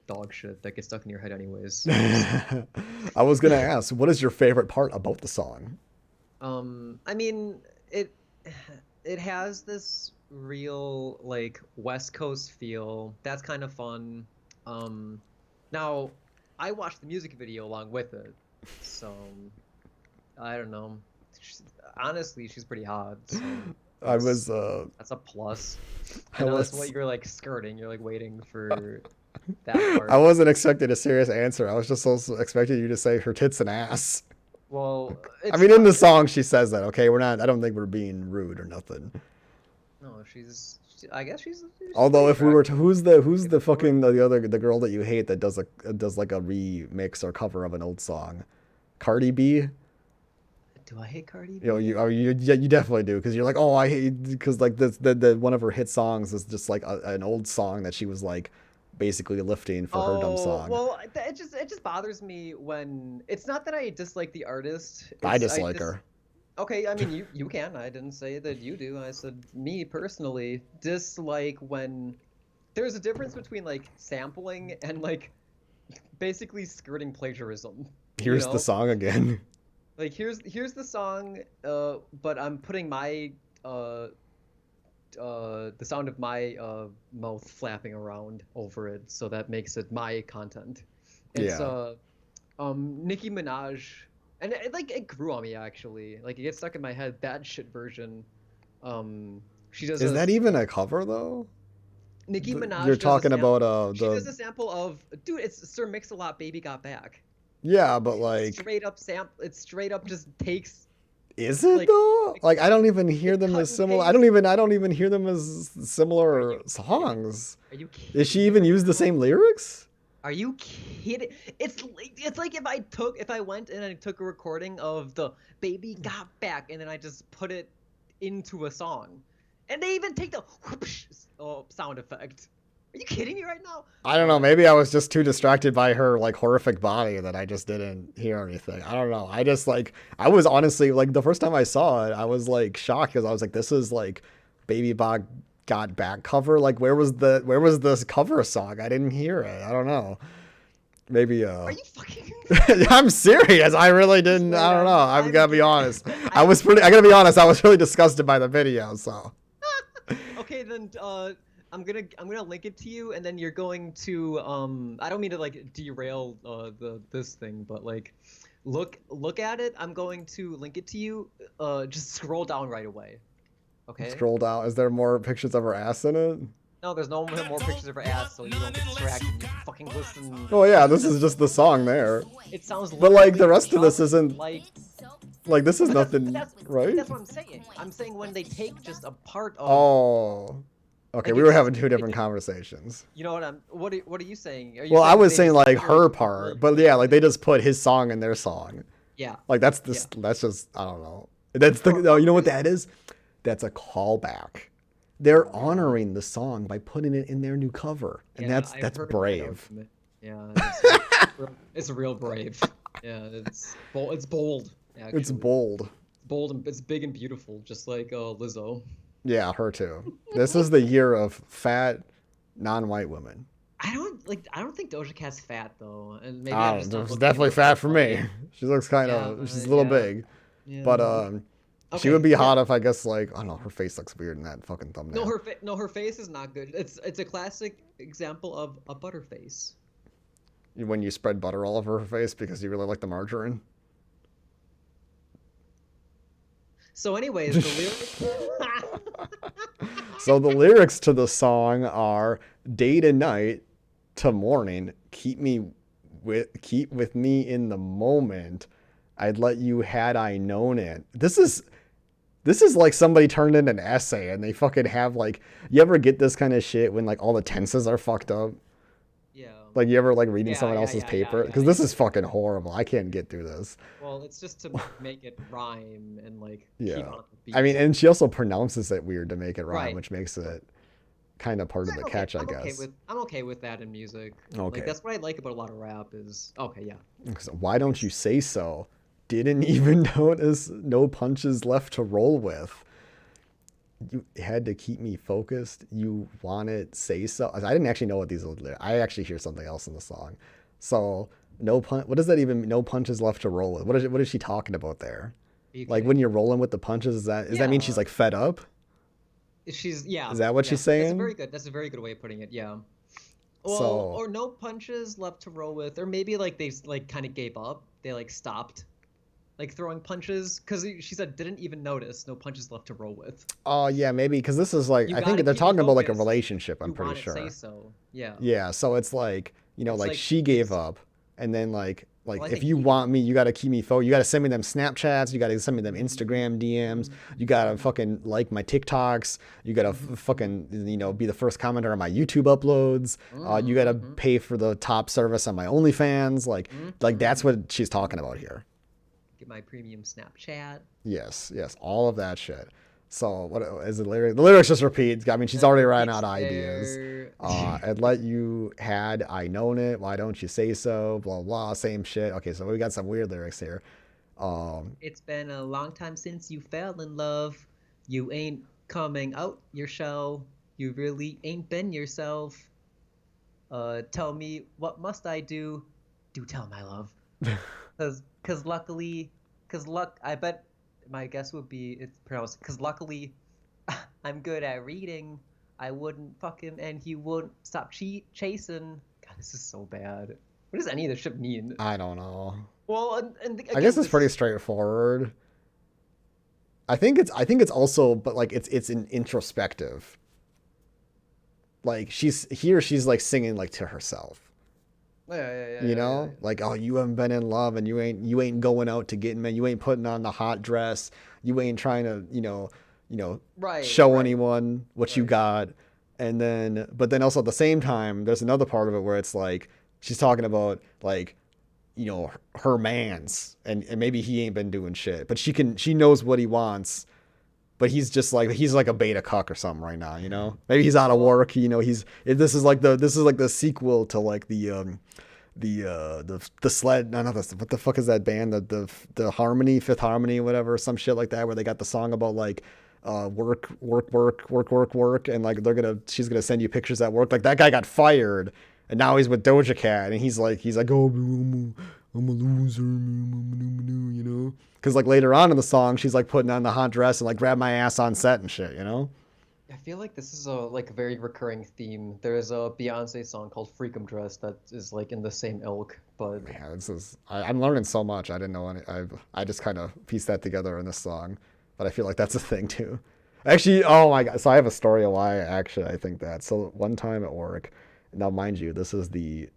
dog shit that gets stuck in your head anyways. I was gonna ask, what is your favorite part about the song? I mean, it it has this real like West Coast feel. That's kind of fun. Um, Now I watched the music video along with it, so I don't know. She's, honestly, she's pretty hot, so I that's was that's a plus. I I know that's what was you're like skirting. You're like waiting for that I part. wasn't expecting a serious answer. I was just also expecting you to say her tits and ass. Well, I it's mean, in not. the song she says that. Okay, we're not. I don't think we're being rude or nothing. No, I guess she's pretty Although if we were to, attractive. who's If the we were, fucking the girl that you hate that does like a remix or cover of an old song, Cardi B. do I hate Cardi You know, B? yeah, you definitely do because you're like, oh, I hate because like the one of her hit songs is just like an old song that she was like basically lifting for her dumb Oh, song. well, it just bothers me when it's not that I dislike the artist. I It's I dislike just her. Okay, I mean you can. I didn't say that you do. I said me personally dislike when there's a difference between like sampling and like basically skirting plagiarism. You Here's the know? song again. Like here's the song, but I'm putting my uh the sound of my mouth flapping around over it, so that makes it my content. It's Yeah. Nicki Minaj, and it grew on me actually. Like it gets stuck in my head. That shit version. She does Is a that even a cover though? Nicki You're Minaj does a talking sample. about She the does a sample of dude. It's Sir Mix-a-Lot, Baby Got Back. yeah, but It's like straight up sample. It straight up just takes is it like though? it, Like I don't even hear it them cut as and similar. paste. I don't even hear them as Are similar you kidding? songs. Are you Does she kidding me even right use the now? same lyrics? Are you kidding? It's like if I went and I took a recording of the Baby Got Back and then I just put it into a song. And they even take the whoosh sound effect. Are you kidding me right now? I don't know. Maybe I was just too distracted by her like horrific body that I just didn't hear anything. I don't know. I just like I was honestly like the first time I saw it, I was like shocked because I was like, this is like Baby Bog Got Back cover. Like where was this cover song? I didn't hear it. I don't know. Maybe Are you fucking I'm serious. I really didn't. Wait, I don't know. I'm I'm gonna be getting honest. I'm I gotta be honest. I was really disgusted by the video. So okay then I'm gonna link it to you and then you're going to I don't mean to like derail this thing, but like look at it. I'm going to link it to you. Just scroll down right away. Okay? scroll down. Is there more pictures of her ass in it? No, there's no more pictures of her ass, so you don't get distracted. You fucking listen. Oh yeah, Listen this to. is just the song there. It sounds But like literally the rest of this just isn't. like Like this is But that's but nothing, that's but right? that's what I'm saying. I'm saying when they take just a part of Oh, okay. like We were it's just having two they different just conversations. you know what are you saying? Are you Well, I saying was they saying just like literally her took part, the but yeah, yeah like they just put his song in their song. yeah Like that's yeah this. That's just I don't know. That's the. for No, what you know what that reason? is? That's a callback. They're Oh God. honoring the song by putting it in their new cover, and Yeah, I've that's heard that brave. argument. Yeah, it's real brave. Yeah, it's bold It's actually. bold. It's bold and it's big and beautiful, just like Lizzo. Yeah, her too. This is the year of fat, non-white women. I don't think Doja Cat's fat though, and maybe I I'm don't just know. not It's looking at definitely her fat for profile me. yet. She looks kind Yeah, of. She's a little yeah, big, but yeah. she would Okay, be yeah. hot if I guess like I don't know. Her face looks weird in that fucking thumbnail. No, her face is not good. It's a classic example of a butterface. When you spread butter all over her face because you really like the margarine. So, anyways, the lyrics. So the lyrics to the song are day to night to morning, keep with me in the moment. I'd let you had I known it. This is like somebody turned in an essay and they fucking have like you ever get this kind of shit when like all the tenses are fucked up? Yeah. Like you ever like reading Yeah, someone yeah, else's yeah, yeah, paper? yeah, Because this yeah, is yeah, fucking yeah. horrible. I can't get through this. Well, it's just to make it rhyme and like keep Yeah. on the I mean, beat. and she also pronounces it weird to make it rhyme, Right. which makes Right. it kind of part of the Okay, catch, I guess. I'm okay with that in music. Like Okay. that's what I like about a lot of rap is okay, yeah. So why don't you It's say so? Didn't even notice no punches left to roll with. You had to keep me focused. You wanted say so. I didn't actually know what these were. I actually hear something else in the song. So no punch. What does that even? No punches left to roll with. What is she talking about there? Are you Like when kidding? you're rolling with the punches, does that mean she's Yeah. like fed up? She's Is yeah, that what yeah. she's saying? That's a very good way of putting it. Yeah. Well, So or no punches left to roll with, or maybe like they like kind of gave up. They like stopped like throwing punches because she said didn't even notice no punches left to roll with. oh yeah, maybe because this is like You I think gotta they're keep me talking about like a focused. relationship. I'm You pretty want it, say sure. so. Yeah. Yeah, so it's like It's like like she gave it's up, and then like well, I if think you he gave want up. me, you got to keep me you got to send me them Snapchats, you got to send me them Mm-hmm. Instagram DMs, you got to Mm-hmm. fucking like my TikToks, you got to Mm-hmm. fucking be the first commenter on my YouTube uploads, you got to Mm-hmm. pay for the top service on my OnlyFans, like that's Mm-hmm. what she's talking about here. Get my premium Snapchat. Yes, yes, all of that shit. So what is the lyric? The lyrics just repeat. I mean, she's It already ran repeats out of ideas. there. I'd let you had I known it. Why don't you say so? Blah blah. Same shit. Okay, so we got some weird lyrics here. Um, It's been a long time since you fell in love. You ain't coming out your shell. You really ain't been yourself. Tell me what must I do? Do tell my love. Cause luckily, cause luck. I bet my guess would be it's pronounced. Cause luckily, I'm good at reading. I wouldn't fuck him, and he wouldn't stop chasing. God, this is so bad. What does any of this shit mean? I don't know. Well, and I guess again, it's this pretty is straightforward. I think it's also, but like it's an introspective. Like she's like singing like to herself. yeah, yeah, yeah, yeah, yeah, yeah. Like oh you haven't been in love and you ain't going out to get men, you ain't putting on the hot dress, you ain't trying to Right, show right, anyone what you right. got. And then but then also at the same time there's another part of it where it's like she's talking about like her man's and maybe he ain't been doing shit but she knows what he wants, but he's like a beta cuck or something right now. Maybe he's out of Well, work. This is like the sequel to like the sled. No, not the what the fuck is that band? The Harmony, Fifth Harmony, whatever, some shit like that, where they got the song about like work, work, work, work, work, work, and like she's gonna send you pictures at work. Like that guy got fired, and now he's with Doja Cat, and he's like oh I'm a loser, because like later on in the song, she's like putting on the hot dress and like grab my ass on set and shit. I feel like this is a very recurring theme. There's a Beyonce song called "Freakum Dress" that is like in the same ilk, but Man, I'm learning so much. I didn't know any. I just kind of pieced that together in this song, but I feel like that's a thing too. Actually, oh my god! So I have a story of why I think that. So one time at work, now mind you, this is the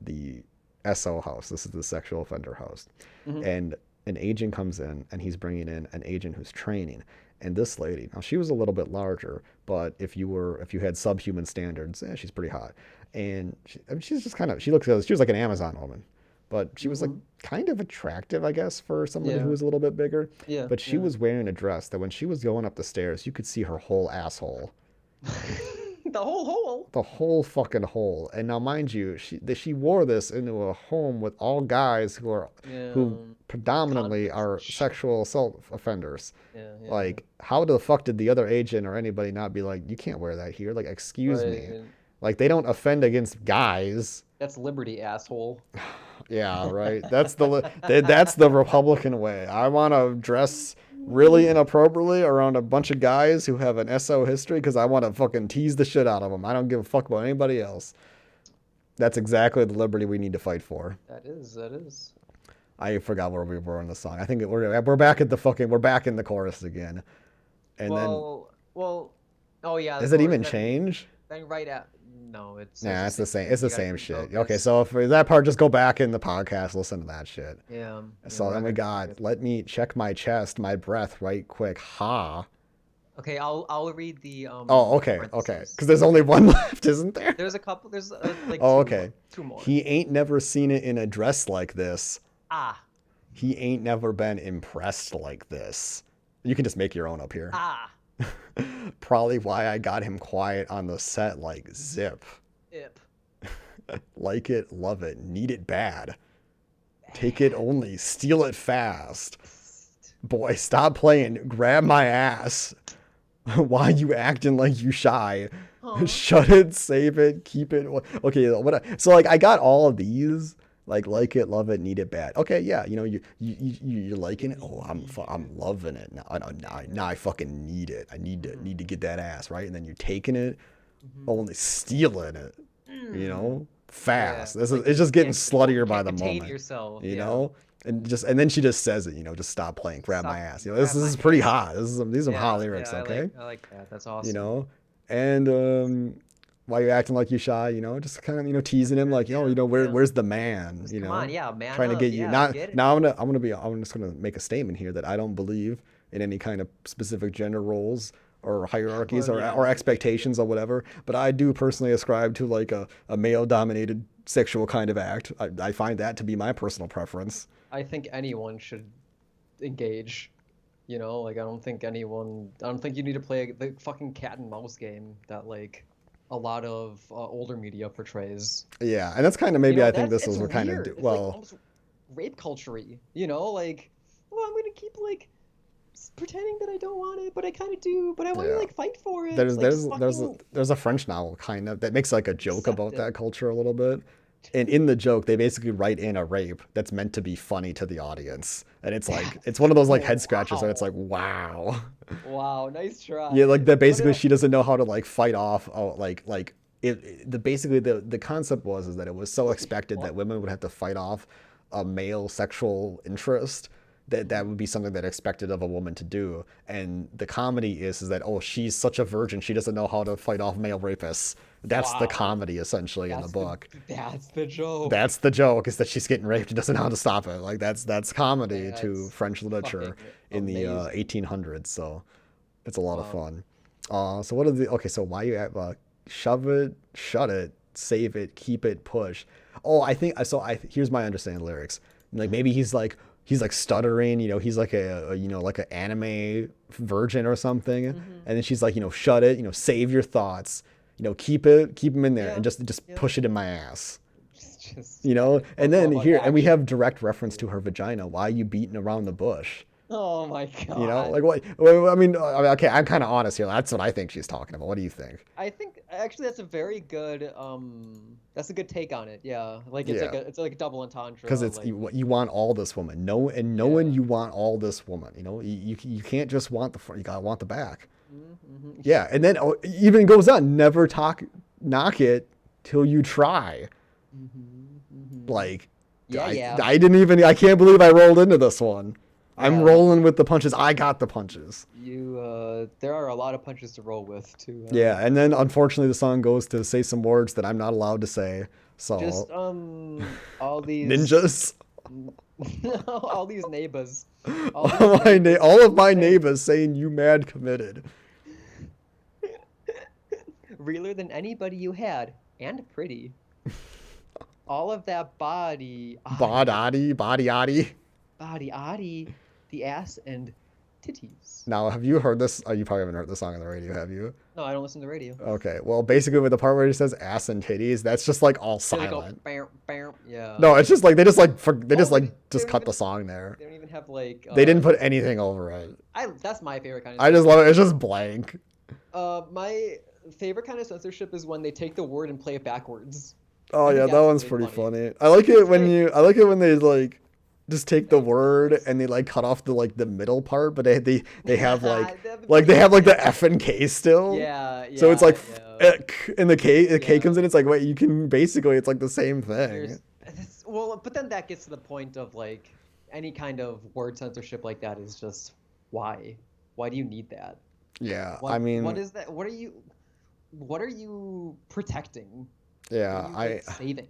SO house. This is the sexual offender house, hmm and an agent comes in and he's bringing in an agent who's training. And this lady, now she was a little bit larger, but if you had subhuman standards, she's pretty hot. And I mean, she's just kind of, she was like an Amazon woman, but she was like Mm-hmm. kind of attractive, I guess, for somebody who Yeah. was a little bit bigger. Yeah. But she Yeah. was wearing a dress that when she was going up the stairs, you could see her whole asshole, The whole hole. the whole fucking hole. And now, mind you, she wore this into a home with all guys who Yeah. predominantly Convicts and are shit. sexual assault offenders. Yeah. Yeah. Like, how the fuck did the other agent or anybody not be like, you can't wear that here? Like, excuse me. Right. Like, they don't offend against guys. That's liberty, asshole. Yeah, right. That's the Republican way. I want to dress really inappropriately around a bunch of guys who have an SO history because I want to fucking tease the shit out of them. I don't give a fuck about anybody else. That's exactly the liberty we need to fight for. That is. That is. I forgot where we were in the song. I think we're back at the fucking we're back in the chorus again. And then Well. Oh yeah, the does it chorus. even change? Then right at. No, it's Nah, the it's the same same. thing. It's the You gotta same keep shit. Okay, focused. so for that part, just go back in the podcast, listen to that shit. Yeah. Yeah. So We're then not we gonna got, focus. let me check my chest, my breath right quick. Ha. Okay, I'll read the Oh, okay, okay. parentheses. Because there's only one left, isn't there? There's a couple. There's like Oh, two more. okay. Two more. He ain't never seen it in a dress like this. Ah. He ain't never been impressed like this. You can just make your own up here. Ah. Probably why I got him quiet on the set like zip. Ip. Like it, love it, need it bad. Take it only, steal it fast. Boy, stop playing, grab my ass. Why you acting like you shy? Huh? Shut it, save it, keep it. Okay, so like I got all of these. Like it, love it, need it bad. Okay, yeah, you're liking it. Oh, I'm loving it now. Now I fucking need it. I need to get that ass right, and then you're taking it, Mm-hmm. only stealing it. Mm. Yeah, Fast. This is like it's just getting you sluttier by can't the contain moment. yourself. You Yeah, know, and then she just says it. Just stop playing, grab my stop, ass. This grab my is pretty ass. hot. These are some hot Yeah, yeah, lyrics. Okay, I like that. That's you awesome. know, and why you acting like you shy? Just kind of teasing him like, Yeah, yeah. where's the man? Just come on, yeah, man Trying to up, get you. yeah, Not get it. now. I'm just gonna make a statement here that I don't believe in any kind of specific gender roles or hierarchies Well, or yeah, expectations or whatever. But I do personally ascribe to like a male dominated sexual kind of act. I find that to be my personal preference. I think anyone should engage. Like I don't think you need to play the fucking cat and mouse game that like a lot of older media portrays. Yeah, and that's kind of maybe I think That's this it's was what kind of weird. It's like well. almost rape culture-y, like, well, I'm gonna keep like pretending that I don't want it, but I kind of do, but I want to Yeah. like fight for it. there's Like there's just fucking there's a French novel kind of that makes like a joke accept about it. that culture a little bit. And in the joke, they basically write in a rape that's meant to be funny to the audience. And it's like it's one of those like Oh head scratchers that it's wow. like, wow. Wow, nice Yeah, like try. that But basically she doesn't know how to like fight off like the basically the concept was is that it was so expected what? that women would have to fight off a male sexual interest that Mhm. would be something that expected of a woman to do. And the comedy is that oh she's such a virgin she doesn't know how to fight off male rapists. That's the Wow. comedy essentially in the That's the book. that's the joke. That's the joke is that she's getting raped and doesn't know how to stop it. Like that's comedy to That's French literature fucking in the amazing. 1800s. So it's a lot of Wow. fun. So what are the okay? So why you at shove it, shut it, save it, keep it, push. Oh, I think so. Here's my understanding of the lyrics. Like maybe he's like stuttering. He's like like an anime virgin or something. And Hmm. then she's like shut it. Save your thoughts. Keep them in there and Yeah. just Yeah. push it in my ass. Just And fuck then love on here and we have action. direct reference to her vagina. Why are you beating around the bush? Oh my God. Like what? Well, I mean, okay, I'm kind of honest here. That's what I think she's talking about. What do you think? I think actually that's a very good that's a good take on it. Yeah. Like Yeah, it's like a double because entendre. it's Like you want all this woman. Knowing yeah. you want all this woman. You can't just want the front. You gotta want the back. Mm-hmm. Yeah, and then even goes on. Never knock it till you try. Hmm. Hmm. Like, Yeah, yeah. I didn't even. I can't believe I rolled into this one. I'm Yeah. rolling with the punches. I got the punches. There are a lot of punches to roll with too. Yeah, and then unfortunately the song goes to say some words that I'm not allowed to say. So Just all these ninjas. All these neighbors, all these All neighbors all of my saying neighbors saying you mad committed. realer than anybody you had, and pretty. All of that body, oddy, Body oddy. body, oddy, the ass and titties. Now, have you heard this? Oh, you probably haven't heard the song on the radio, have you? No, I don't listen to radio. Okay. Well, basically, with the part where he says ass and titties, that's just like all They go silent. bam, bam. Yeah. No, it's just like they Oh, just like they just don't cut the even song there. they don't even have like They didn't put anything over it. I that's my favorite kind of I just love it. It's censorship. just blank. My favorite kind of censorship is when they take the word and play it backwards. Oh I yeah, think that that's one's really pretty funny. funny. I like it It's when like I like it when they like just take the word yes. and they like cut off the like the middle part, but they have That'd be they pretty have like funny. the F and K still. Yeah, So it's like yeah, yeah, and the K yeah. comes in. It's like wait, you can basically it's like the same thing. Well, but then that gets to the point of like any kind of word censorship like that is just why? Why do you need that? Yeah, I What mean, is that? What are you protecting? What are yeah, you like saving?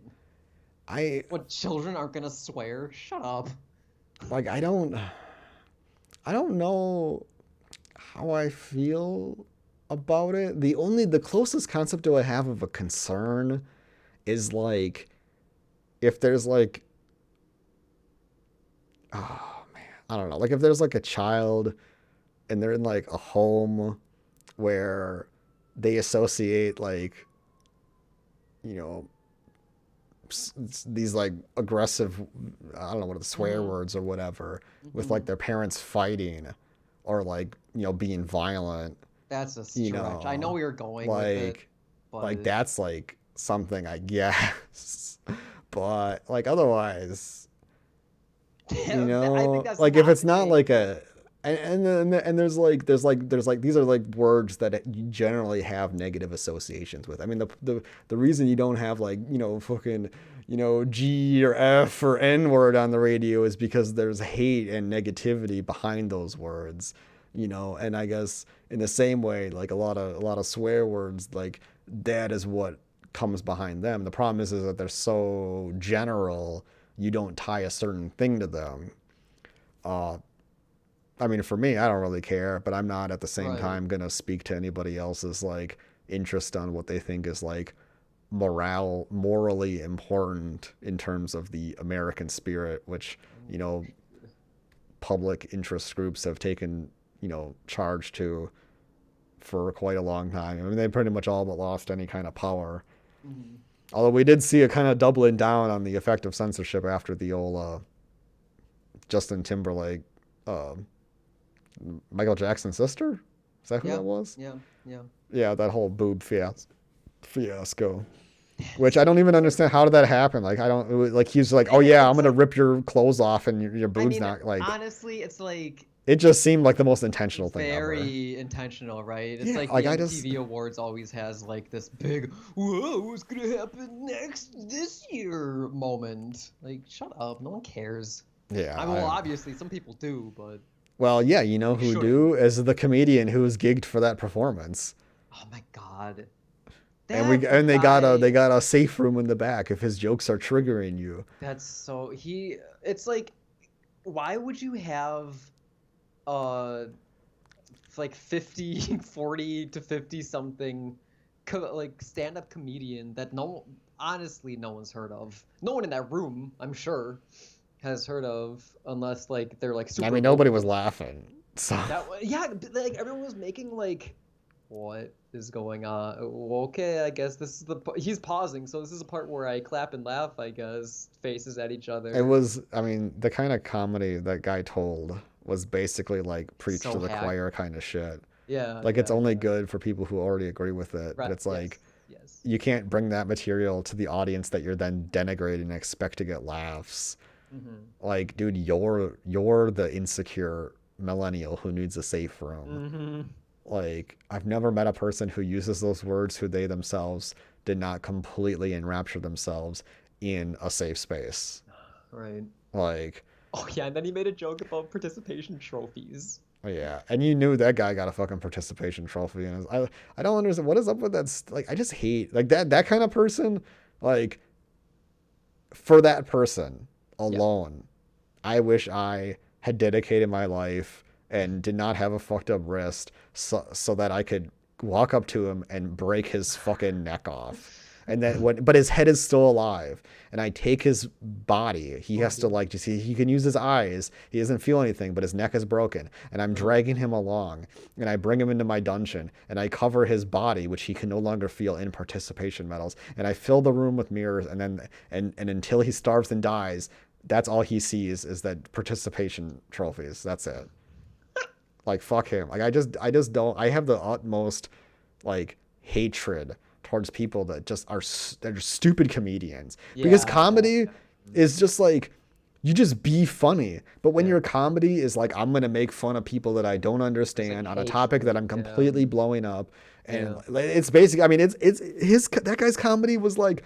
I What children aren't gonna swear? Shut up. like I don't know how I feel about it. The closest concept I have of a concern is like if there's like oh man, I don't know. Like if there's like a child and they're in like a home where they associate like, you know, these like aggressive, I don't know what the swear Mm-hmm. words or whatever, with Mm-hmm. like their parents fighting or like, being violent, That's a you stretch. I know know, where you're going with it, like but that's like something I guess. But like otherwise, I think that's like if not it's the not case. like a and there's like these are like words that you generally have negative associations with. I mean the reason you don't have like fucking G or F or N word on the radio is because there's hate and negativity behind those words, and I guess in the same way like a lot of swear words like that is what comes behind them. The problem is that they're so general you don't tie a certain thing to them. Uh, I mean, for me, I don't really care, but I'm not at the same Right. time gonna speak to anybody else's like interest on what they think is like morally important in terms of the American spirit, which public interest groups have taken charge to for quite a long time. I mean, they pretty much all but lost any kind of power. Mhm. Although we did see a kind of doubling down on the effect of censorship after the old Justin Timberlake, uh, Michael Jackson's sister. Is that who Yeah, that was? yeah, yeah. Yeah, that whole boob fiasco. Which That's I don't even it's like understand. How did that happen? Like I don't like. He's like, oh yeah, I'm it's gonna like rip your clothes off and your I boobs mean, not like. honestly, it's like It just seemed like the most intentional thing ever. very intentional, right? It's Yeah, like like the I just MTV Awards always has like this big, whoa, what's gonna happen next this year moment. Like, shut up, no one cares. yeah. I mean, well, obviously some people do, but Well, yeah, you know they who shouldn't. do is the comedian who's gigged for that performance. Oh my God. And That they guy, got a safe room in the back if his jokes are triggering you. that's so it's like, why would you have uh like 50, 40 to 50 something like stand-up comedian that honestly no one's heard of. No one in that room, I'm sure, has heard of unless like they're like I super mean, nobody was local. laughing. So Yeah, but, like everyone was making like what is going on? Well, okay, I guess this is he's pausing, so this is a part where I clap and laugh, I guess, faces at each it other. was, I mean, the kind of comedy that guy told was basically like preach So to the hack. choir kind of shit. Yeah, Like it's yeah, only yeah. good for people who already agree with it, but Right. it's Yes. like Yes. you can't bring that material to the audience that you're then denigrating and expect to get laughs. Mhm. Like, dude, you're the insecure millennial who needs a safe room. Mhm. Like, I've never met a person who uses those words who they themselves did not completely enrapture themselves in a safe space. Right. Like, Oh yeah, and then he made a joke about participation trophies. yeah, and you knew that guy got a fucking participation trophy, and I don't understand what is up with that. Like, I just hate like that kind of person. Like, for that person Yeah. alone, I wish I had dedicated my life and did not have a fucked up wrist so that I could walk up to him and break his fucking neck off. And then but his head is still alive. And I take his body. He Oh has to dear. like just he can use his eyes. He doesn't feel anything, but his neck is broken. And I'm Uh-huh. dragging him along. And I bring him into my dungeon. And I cover his body, which he can no longer feel, in participation medals. And I fill the room with mirrors. And then and until he starves and dies, that's all he sees is that participation trophies. That's it. Like fuck him. Like I just don't. I have the utmost like hatred towards people that just are they're just stupid comedians because Yeah, yeah, comedy yeah. is just like you just be funny. But when Yeah. your comedy is like I'm gonna make fun of people that I don't There's like understand on a topic that hatred. I'm Yeah. completely blowing up, and Yeah. it's basically I mean it's his that guy's comedy was like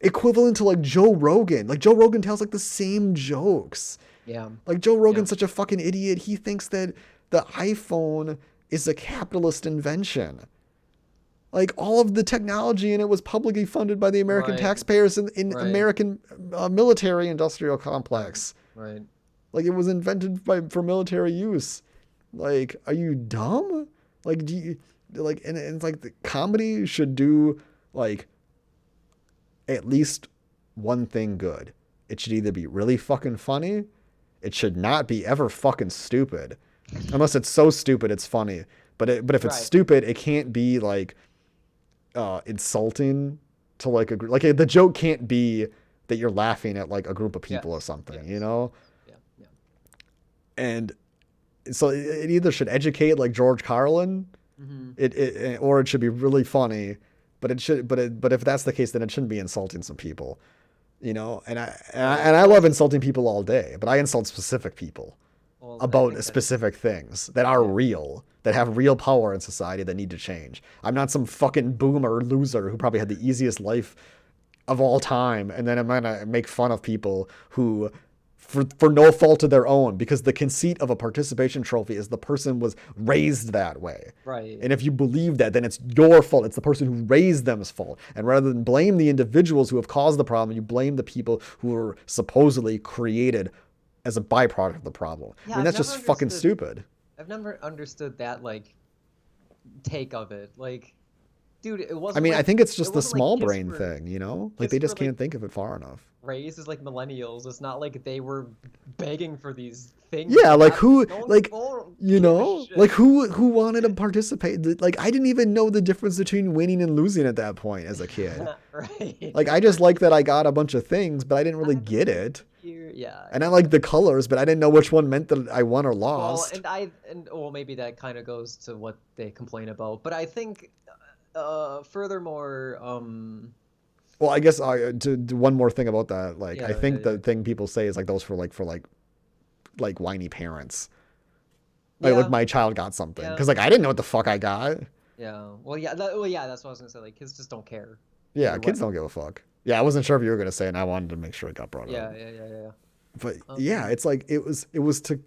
equivalent to like Joe Rogan. Like Joe Rogan tells like the same jokes. Yeah. Like Joe Yeah. Rogan's such a fucking idiot. He thinks that the iPhone is a capitalist invention. Like all of the technology in it was publicly funded by the American Right. taxpayers in Right. American military industrial Right. complex. Right. Like it was invented for military use. Like, are you dumb? Like, do you like? And it's like the comedy should do like at least one thing good. It should either be really fucking funny. It should not be ever fucking stupid. Unless it's so stupid it's funny. But if it's Right. stupid, it can't be like insulting to like a group. Like the joke can't be that you're laughing at like a group of people or Yes. something, you Yes. know? Yes. Yeah. Yeah. And so it either should educate like George Carlin, Mm-hmm. or it should be really funny. But if that's the case, then it shouldn't be insulting some people, you know. Right. I Well, love insulting people all day, but I insult specific people well, I about think that. specific things that are Yeah. real, that have real power in society that need to change. I'm not some fucking boomer loser who probably had the easiest life of all time, and then I'm gonna make fun of people who for no fault of their own, because the conceit of a participation trophy is the person was raised that way. Right. And if you believe that, then it's your fault. It's the person who raised them's fault. And rather than blame the individuals who have caused the problem, you blame the people who were supposedly created as a byproduct of the problem. I Yeah. mean, I've that's never just fucking understood. stupid. I've never understood that like take of it. Like, dude, I mean, I think it's it just the wasn't like small brain thing, Like they kids were just like can't think of it far enough. raised as like millennials. It's not like they were begging for these things Yeah, to like happen. who, No one don't give a like shit. who wanted to participate? Like I didn't even know the difference between winning and losing at that point as a kid. Right. Like I just like that I got a bunch of things, but I didn't I really have a get piece it. here. Yeah, And I yeah. like the colors, but I didn't know which one meant that I won or Well, lost. and well, maybe that kind of goes to what they complain about. But I think, furthermore, Well, I guess I to do one more thing about that. Like I yeah, yeah, think yeah, the thing people say is like those for like whiny parents. Like yeah, my child got something yeah, because like I didn't know what the fuck I got. yeah. Well, yeah, that's what I was gonna say. Like, kids just don't care Yeah, either way. kids don't give a fuck. Yeah, I wasn't sure if you were gonna say it, and I wanted to make sure it got brought up. Yeah, yeah, yeah, yeah. But yeah, Um, it's like it was to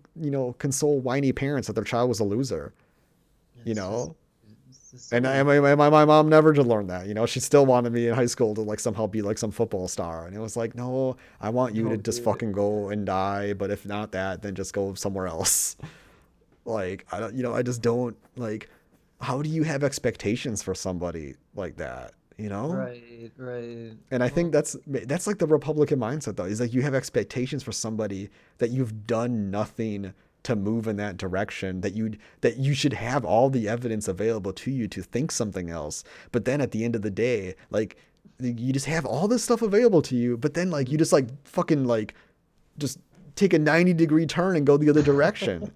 console whiny parents that their child was a loser, you it's just know. it's just And so my mom never did learn that. She still wanted me in high school to like somehow be like some football star, and it was like, no, I want you to no, just dude. fucking go and die. But if not that, then just go somewhere else. Like I don't, I just don't like. How do you have expectations for somebody like that? Right, right. And I think Well, that's like the Republican mindset though. Is like you have expectations for somebody that you've done nothing to move in that direction, that you should have all the evidence available to you to think something else. But then at the end of the day, like you just have all this stuff available to you, but then like you just like fucking like just take a 90-degree turn and go the other direction,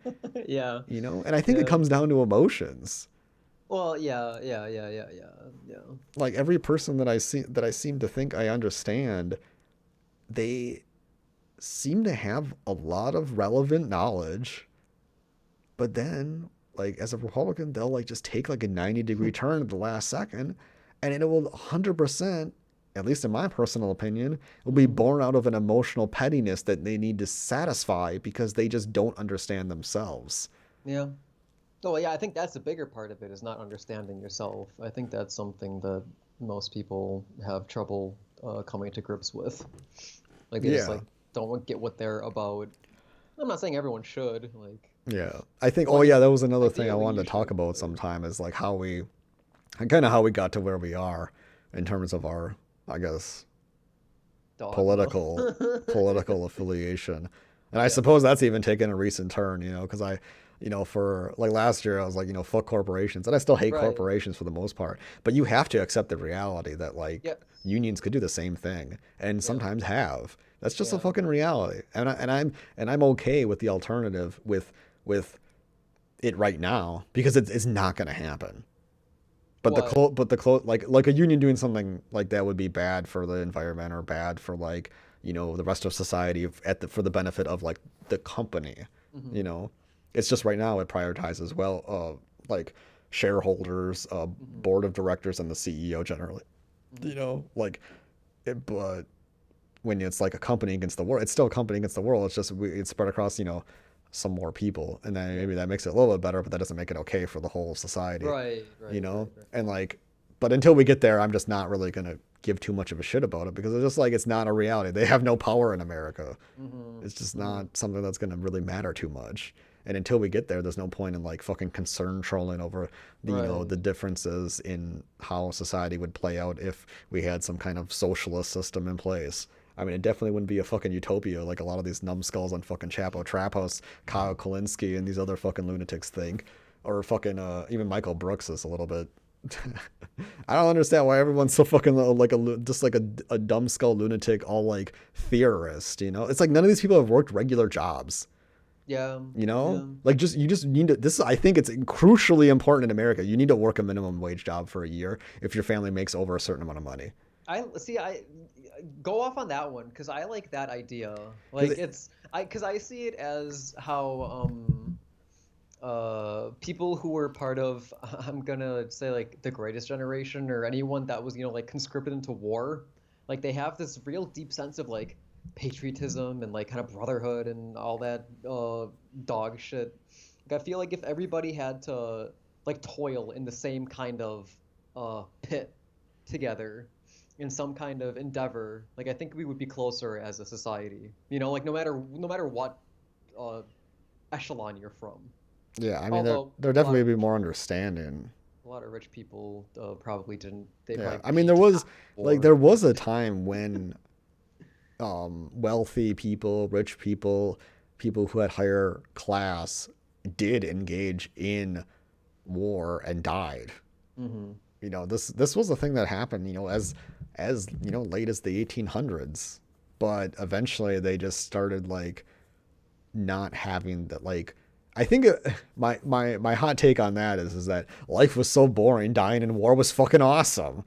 yeah, And I think it yeah. comes down to emotions. Well, yeah, yeah, yeah, yeah, yeah, yeah. Like every person that I seem to think I understand, they seem to have a lot of relevant knowledge, but then like as a Republican, they'll like just take like a 90-degree turn at the last second, and it will 100%, at least in my personal opinion, will be Mhm. born out of an emotional pettiness that they need to satisfy because they just don't understand themselves. Yeah. Oh, yeah, I think that's the bigger part of it is not understanding yourself. I think that's something that most people have trouble coming to grips with. Like they just Yeah. like don't get what they're about. I'm not saying everyone should, like, Yeah, I think. Oh but yeah, that was another thing I ideally wanted you to talk should. about But sometime is like kind of how we got to where we are in terms of our, I guess, dogma. political political affiliation. And I Yeah. suppose that's even taken a recent turn, because for like last year I was like, fuck corporations, and I still hate Right. corporations for the most part. But you have to accept the reality that like Yes. unions could do the same thing, and Yeah. sometimes have. That's just a Yeah. fucking reality, and I'm okay with the alternative with it right now because it's not going to happen. What? Like a union doing something like that would be bad for the environment or bad for like the rest of society for the benefit of like the company. Hmm. You know, it's just right now it prioritizes like shareholders, Hmm. board of directors, and the CEO generally. Hmm. Like but when it's like a company against the world, it's still a company against the world. It's just it's spread across some more people, and then Yeah. maybe that makes it a little bit better, but that doesn't make it okay for the whole society. Right. Right. Right. Right. And like, but until we get there, I'm just not really gonna give too much of a shit about it because it's just like it's not a reality. They have no power in America. Hmm. It's just Hmm. not something that's gonna really matter too much. And until we get there, there's no point in like fucking concern trolling over the Right. differences in how society would play out if we had some kind of socialist system in place. I mean, it definitely wouldn't be a fucking utopia like a lot of these numbskulls on fucking Chapo Trap House, Kyle Kulinski, and these other fucking lunatics think, or fucking even Michael Brooks is a little bit. I don't understand why everyone's so fucking like just like a dumb skull lunatic, all like theorist. It's like none of these people have worked regular jobs. Yeah. You know, Yeah. like you just need to. This I think it's crucially important in America. You need to work a minimum wage job for a year if your family makes over a certain amount of money. I see. I go off on that one because I like that idea. Because Like because I see it as how people who were part of I'm gonna say like the greatest generation or anyone that was like conscripted into war, like they have this real deep sense of like patriotism and like kind of brotherhood and all that dog shit. Like I feel like if everybody had to like toil in the same kind of pit together in some kind of endeavor, like I think we would be closer as a society. Like no matter what uh echelon you're from. yeah, I mean Although there a lot definitely of be rich more people, understanding. a lot of rich people probably didn't. They Yeah, probably I mean did not there war. was a time when wealthy people, rich people, people who had higher class did engage in war and died. Hmm. This was a thing that happened, as late as the 1800s, but eventually they just started like not having that like. I think my hot take on that is that life was so boring. Dying in war was fucking awesome.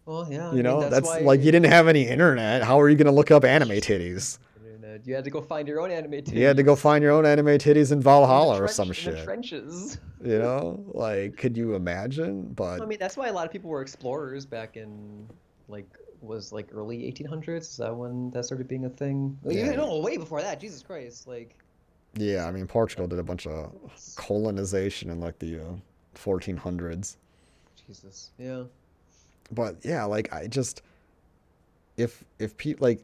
Well, yeah, I mean that's That's like you why didn't have any internet. How are you gonna look up anime titties? internet. You had to go find your own anime You had to go titties find your own anime titties in in the Valhalla or trench some in the shit. trenches. Like, could you imagine? But I mean, that's why a lot of people were explorers back in like was like early 1800s. Is that when that started being a thing? Like, yeah, no, way before that. Jesus Christ! Like, yeah. I mean, Portugal did a bunch of colonization in like the 1400s. Jesus. Yeah. But yeah, like I just if people like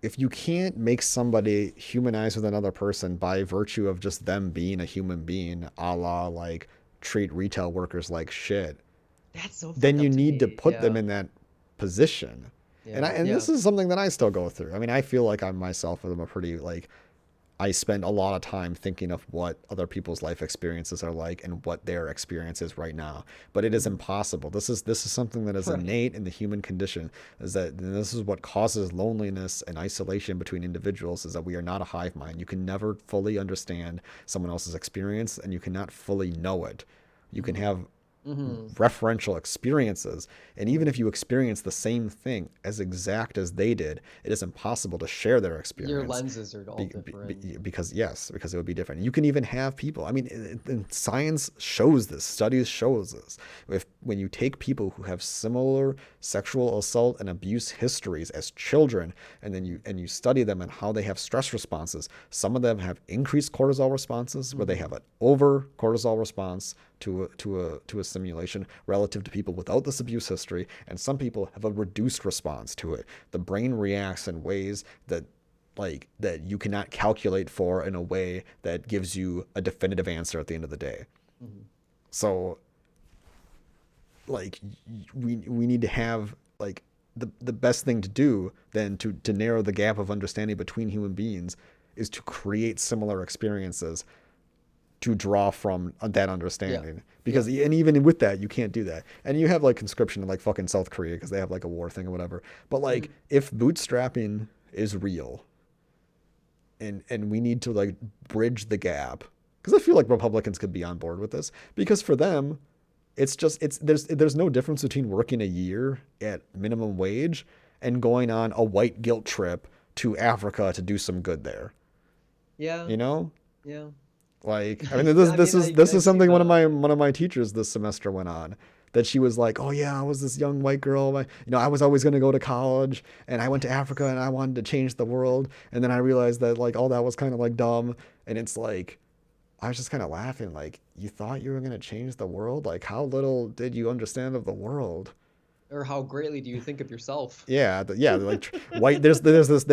if you can't make somebody humanize with another person by virtue of just them being a human being, a la like treat retail workers like shit, That's so then fucked you up to need to me. put them Yeah. in that position. And Yeah. I and Yeah. this is something that I still go through. I mean, I feel like I myself am a pretty like I spend a lot of time thinking of what other people's life experiences are like and what their experience is right now. But it is Hmm. impossible. This is something that is Right. innate in the human condition. Is that and this is what causes loneliness and isolation between individuals? Is that we are not a hive mind. You can never fully understand someone else's experience, and you cannot fully know it. You can Hmm. have Hmm. referential experiences. And even Hmm. if you experience the same thing as exact as they did, it is impossible to share their Your experience lenses are all different. because yes, because it would be different. You can even have people. I mean, science shows this. Studies shows this. If when you take people who have similar sexual assault and abuse histories as children, and then you study them and how they have stress responses, some of them have increased cortisol responses where they Hmm. have an over cortisol response to a simulation relative to people without this abuse history, and some people have a reduced response to it. The brain reacts in ways that like that you cannot calculate for in a way that gives you a definitive answer at the end of the day. Mm-hmm. So like we need to have like the best thing to do then to narrow the gap of understanding between human beings is to create similar experiences to draw from that Yeah. understanding, Yeah. because and even with that you can't do that, and you have like conscription in like fucking South Korea because they have like a war thing or whatever, but like Mm-hmm. if bootstrapping is real and we need to like bridge the gap, because I feel like Republicans could be on board with this, because for them it's just it's there's no difference between working a year at minimum wage and going on a white guilt trip to Africa to do some good there, Yeah. you know. Yeah. Like, I mean, I mean, this I is see something the. one of my teachers this semester went on, that she was like, "Oh yeah, I was this young white girl. I was always going to go to college, and I went to Africa, Yes. and I wanted to change the world. And then I realized that like all that was kind of like dumb. And it's like, I was just kind of laughing. Like, you thought you were going to change the world? Like, how little did you understand of the world? Or how greatly do you think of yourself? Yeah, yeah. Like white. There's this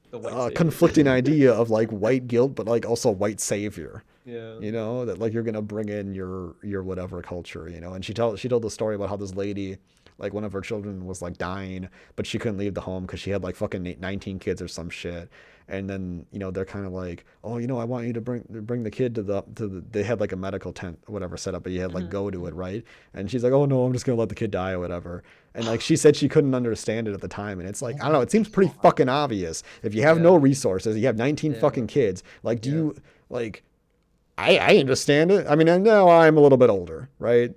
The white savior. conflicting idea of like white guilt, but like also white savior. Yeah. You know, that like you're gonna bring in your whatever culture, you know. And she told the story about how this lady, like one of her children was like dying, but she couldn't leave the home because she had like fucking 19 kids or some shit. And then they're kind of like, oh, I want you to bring the kid to the they had like a medical tent or whatever set up, but you had like Hmm. go to it, right? And she's like, oh no, I'm just gonna let the kid die or whatever. And like she said she couldn't understand it at the time, and it's like, Oh I don't know, my it seems pretty God. fucking obvious. If you have no Yeah. resources, you have 19 Yeah. fucking kids, like do Yeah. you like I understand it. I mean, and now I'm a little bit older, right?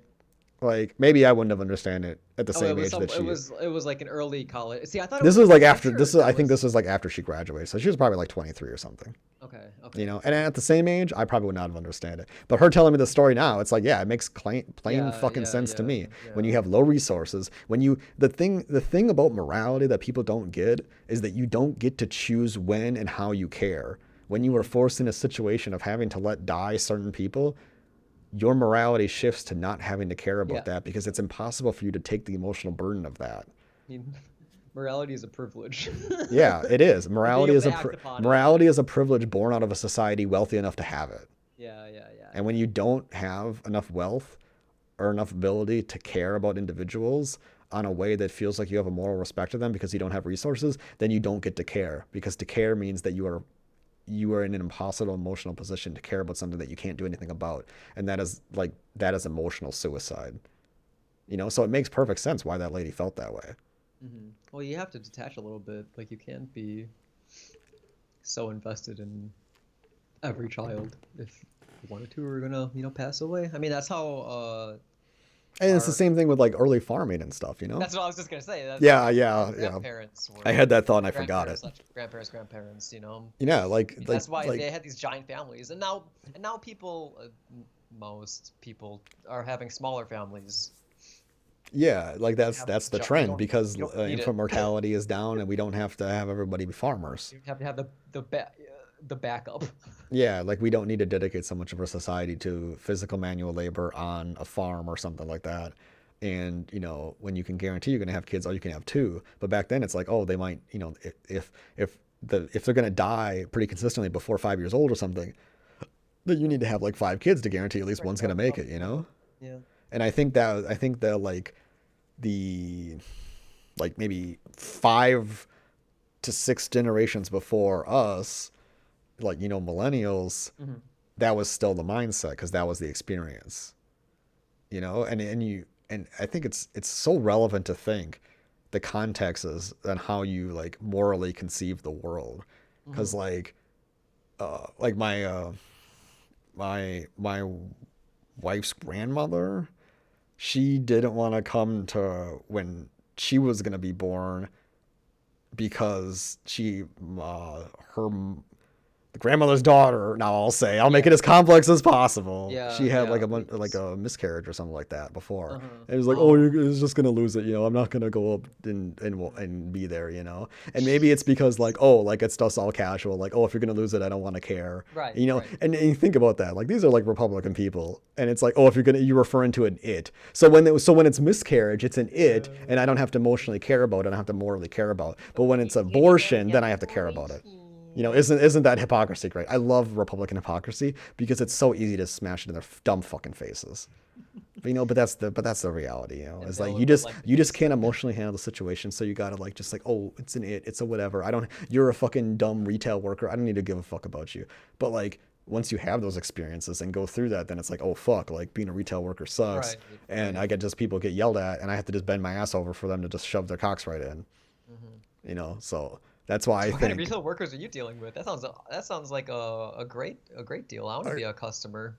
Like maybe I wouldn't have understand it at the Oh, it same was age some. that she. It was like an early college. See, I thought it This was was like a like after this. bachelor's Is that I think this was. was like after she graduated, so she was probably like 23 or something. Okay. Okay. And Okay. at the same age, I probably would not have understand it. But her telling me the story now, it's like, yeah, it makes plain Yeah. fucking Yeah. sense to Yeah. me. When Yeah. you have low resources, when you the thing about morality that people don't get is that you don't get to choose when and how you care. When you are Hmm. forced in a situation of having to let die certain people, your morality shifts to not having to care about Yeah. that because it's impossible for you to take the emotional burden of that. I mean, morality is a privilege. Yeah, it is. And being able to act upon it. Morality is a privilege born out of a society wealthy enough to have it. Yeah. Yeah. Yeah. And when Yeah. you don't have enough wealth or enough ability to care about individuals on a way that feels like you have a moral respect to them because you don't have resources, then you don't get to care, because to care means that you are in an impossible emotional position to care about something that you can't do anything about, and that is emotional suicide. So it makes perfect sense why that lady felt that way. Well, you have to detach a little bit. Like you can't be so invested in every child if one or two are gonna, pass away. I mean, that's how And it's the our. same thing with like early farming and stuff. That's what I was just gonna say. That's Yeah, how our yeah, yeah. grandparents I had were, that thought and I forgot it. grandparents, such grandparents. Yeah, I mean, that's why like they had these giant families, and now people, most people are having smaller families. yeah, like You that's the trend because don't need infant it. mortality is down and we don't have to have everybody be farmers. You have to have the backup. Yeah, like we don't need to dedicate so much of our society to physical manual labor on a farm or something like that. And when you can guarantee you're going to have kids, oh, you can have two. But back then, it's like, oh, they might, if they're going to die pretty consistently before 5 years old or something, then you need to have like five kids to guarantee at least Right, one's going to right, make right, it. yeah. And I think that like the like maybe 5 to 6 generations before us, like millennials, Hmm. that was still the mindset because that was the experience. And I think it's so relevant to think the context is and how you like morally conceive the world, because Hmm. like my wife's grandmother, she didn't want to come to when she was going to be born because her the grandmother's daughter. Now I'll make it Yeah. as complex as possible. Yeah, She had yeah. like a miscarriage or something like that before, Uh-huh. and it was like, oh, Oh. you're just gonna lose it. I'm not gonna go up Mhm. and be there. And maybe it's because Jesus. like, oh, like it's just all casual. Like, oh, if you're gonna lose it, I don't want to care. Right, You know, right. and you think about that. Like these are like Republican people, and it's like, oh, if you're referring to an it. So when it's miscarriage, it's an it, and I don't have to emotionally care about it. I don't have to morally care about. But when it's You're gonna abortion, then get I have to care about it. pointy. Isn't that hypocrisy great? I love Republican hypocrisy because it's so easy to smash it in their dumb fucking faces. But that's the reality. And It's like they'll like you just fix can't it. emotionally handle the situation, so you gotta like just like, oh, it's an it, it's a whatever. I don't. You're a fucking dumb retail worker. I don't need to give a fuck about you. But like once you have those experiences and go through that, then it's like, oh fuck, like being a retail worker sucks, Right, and right. I get just people get yelled at, and I have to just bend my ass over for them to just shove their cocks right in. Hmm. So that's why I What kind of think retail workers are you dealing with? That sounds like a great deal. I want to a, be a customer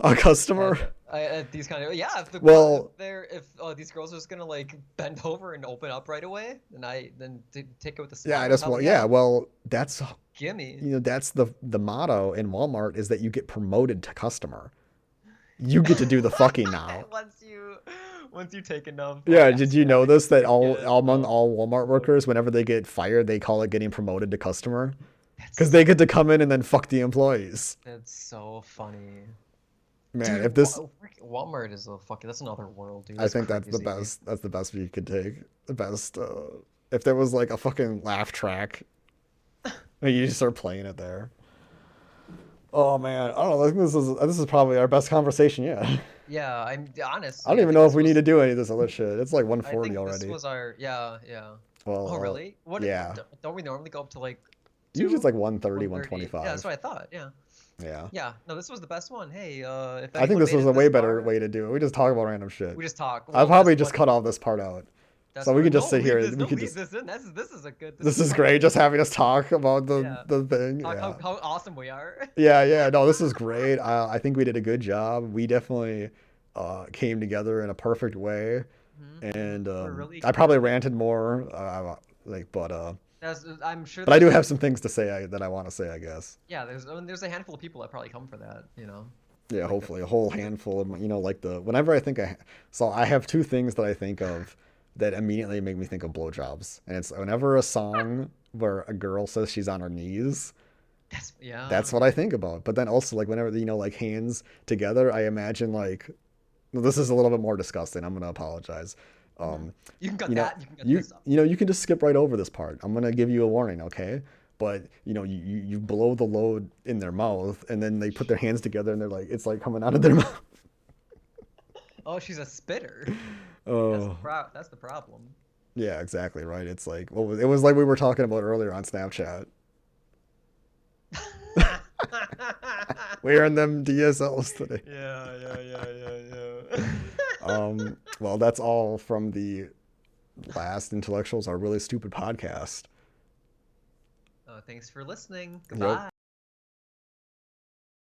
a customer. at these kind of yeah. If Well, they're if these girls are just gonna like bend over and open up right away, then take it with a yeah, I smile. just Hell well, yeah, yeah, well, that's gimme. that's the motto in Walmart is that you get promoted to customer. You get to do the fucking now. once you once you take enough Yeah, did you know abstract, this that you get among all Walmart workers, promoted. whenever they get fired, they call it getting promoted to customer That's because they get so to come in and then fuck the employees. that's so funny. Man, Dude, if this, Walmart is a fucking that's another world, dude. I That's think that's the crazy. best. That's the best view you could take. The best. If there was like a fucking laugh track, and you just start playing it there. Oh man, I don't know. I think this is probably our best conversation yet. Yeah, I'm I don't honestly, I even think know if this we need was to do any of this other shit. It's like I 140 think this already. was our yeah, yeah. Oh, Well, really? What yeah. don't we normally go up to like Usually it's like 130, 130? Yeah, that's 125. what I thought. Yeah. Yeah. Yeah. No, this was the best one. Hey, if I think anyone this made was it a this way better far, way to do it. We just talk about random shit. we just talk. I'll Well, probably just cut all this part out. So we could just no, sit here leave and this. we No, could leave just. this in. This is a good. This This is is fun. great, just having us talk about the Yeah. the thing. Talk Yeah. how awesome we are. Yeah, yeah. No, this is great. I think we did a good job. We definitely came together in a perfect way, and We're really I kind probably of like ranted more, like, I'm sure but I there's do like have some things to say that I want to say, I guess. yeah, there's a handful of people that probably come for that. Yeah, Like the hopefully a whole handful of like whenever I think so I have two things that I think of that immediately make me think of blowjobs, and it's whenever a song where a girl says she's on her knees. that's yeah, That's what I think about. But then also like whenever like hands together, I imagine like well, this is a little bit more disgusting. I'm gonna apologize. hmm. Um, You can cut you know, that. You can cut this up. you can just skip right over this part. I'm gonna give you a warning, okay? But you blow the load in their mouth, and then they put their hands together, and they're like it's like coming out of their mouth. Oh, she's a spitter. Oh, That's the problem. yeah, exactly right. It's like it was like we were talking about earlier on Snapchat. We're in them DSLs today. Yeah, yeah, yeah, yeah, yeah. Well, that's all from the last Intellectuals Are Really Stupid podcast. Thanks for listening. Yep. Goodbye.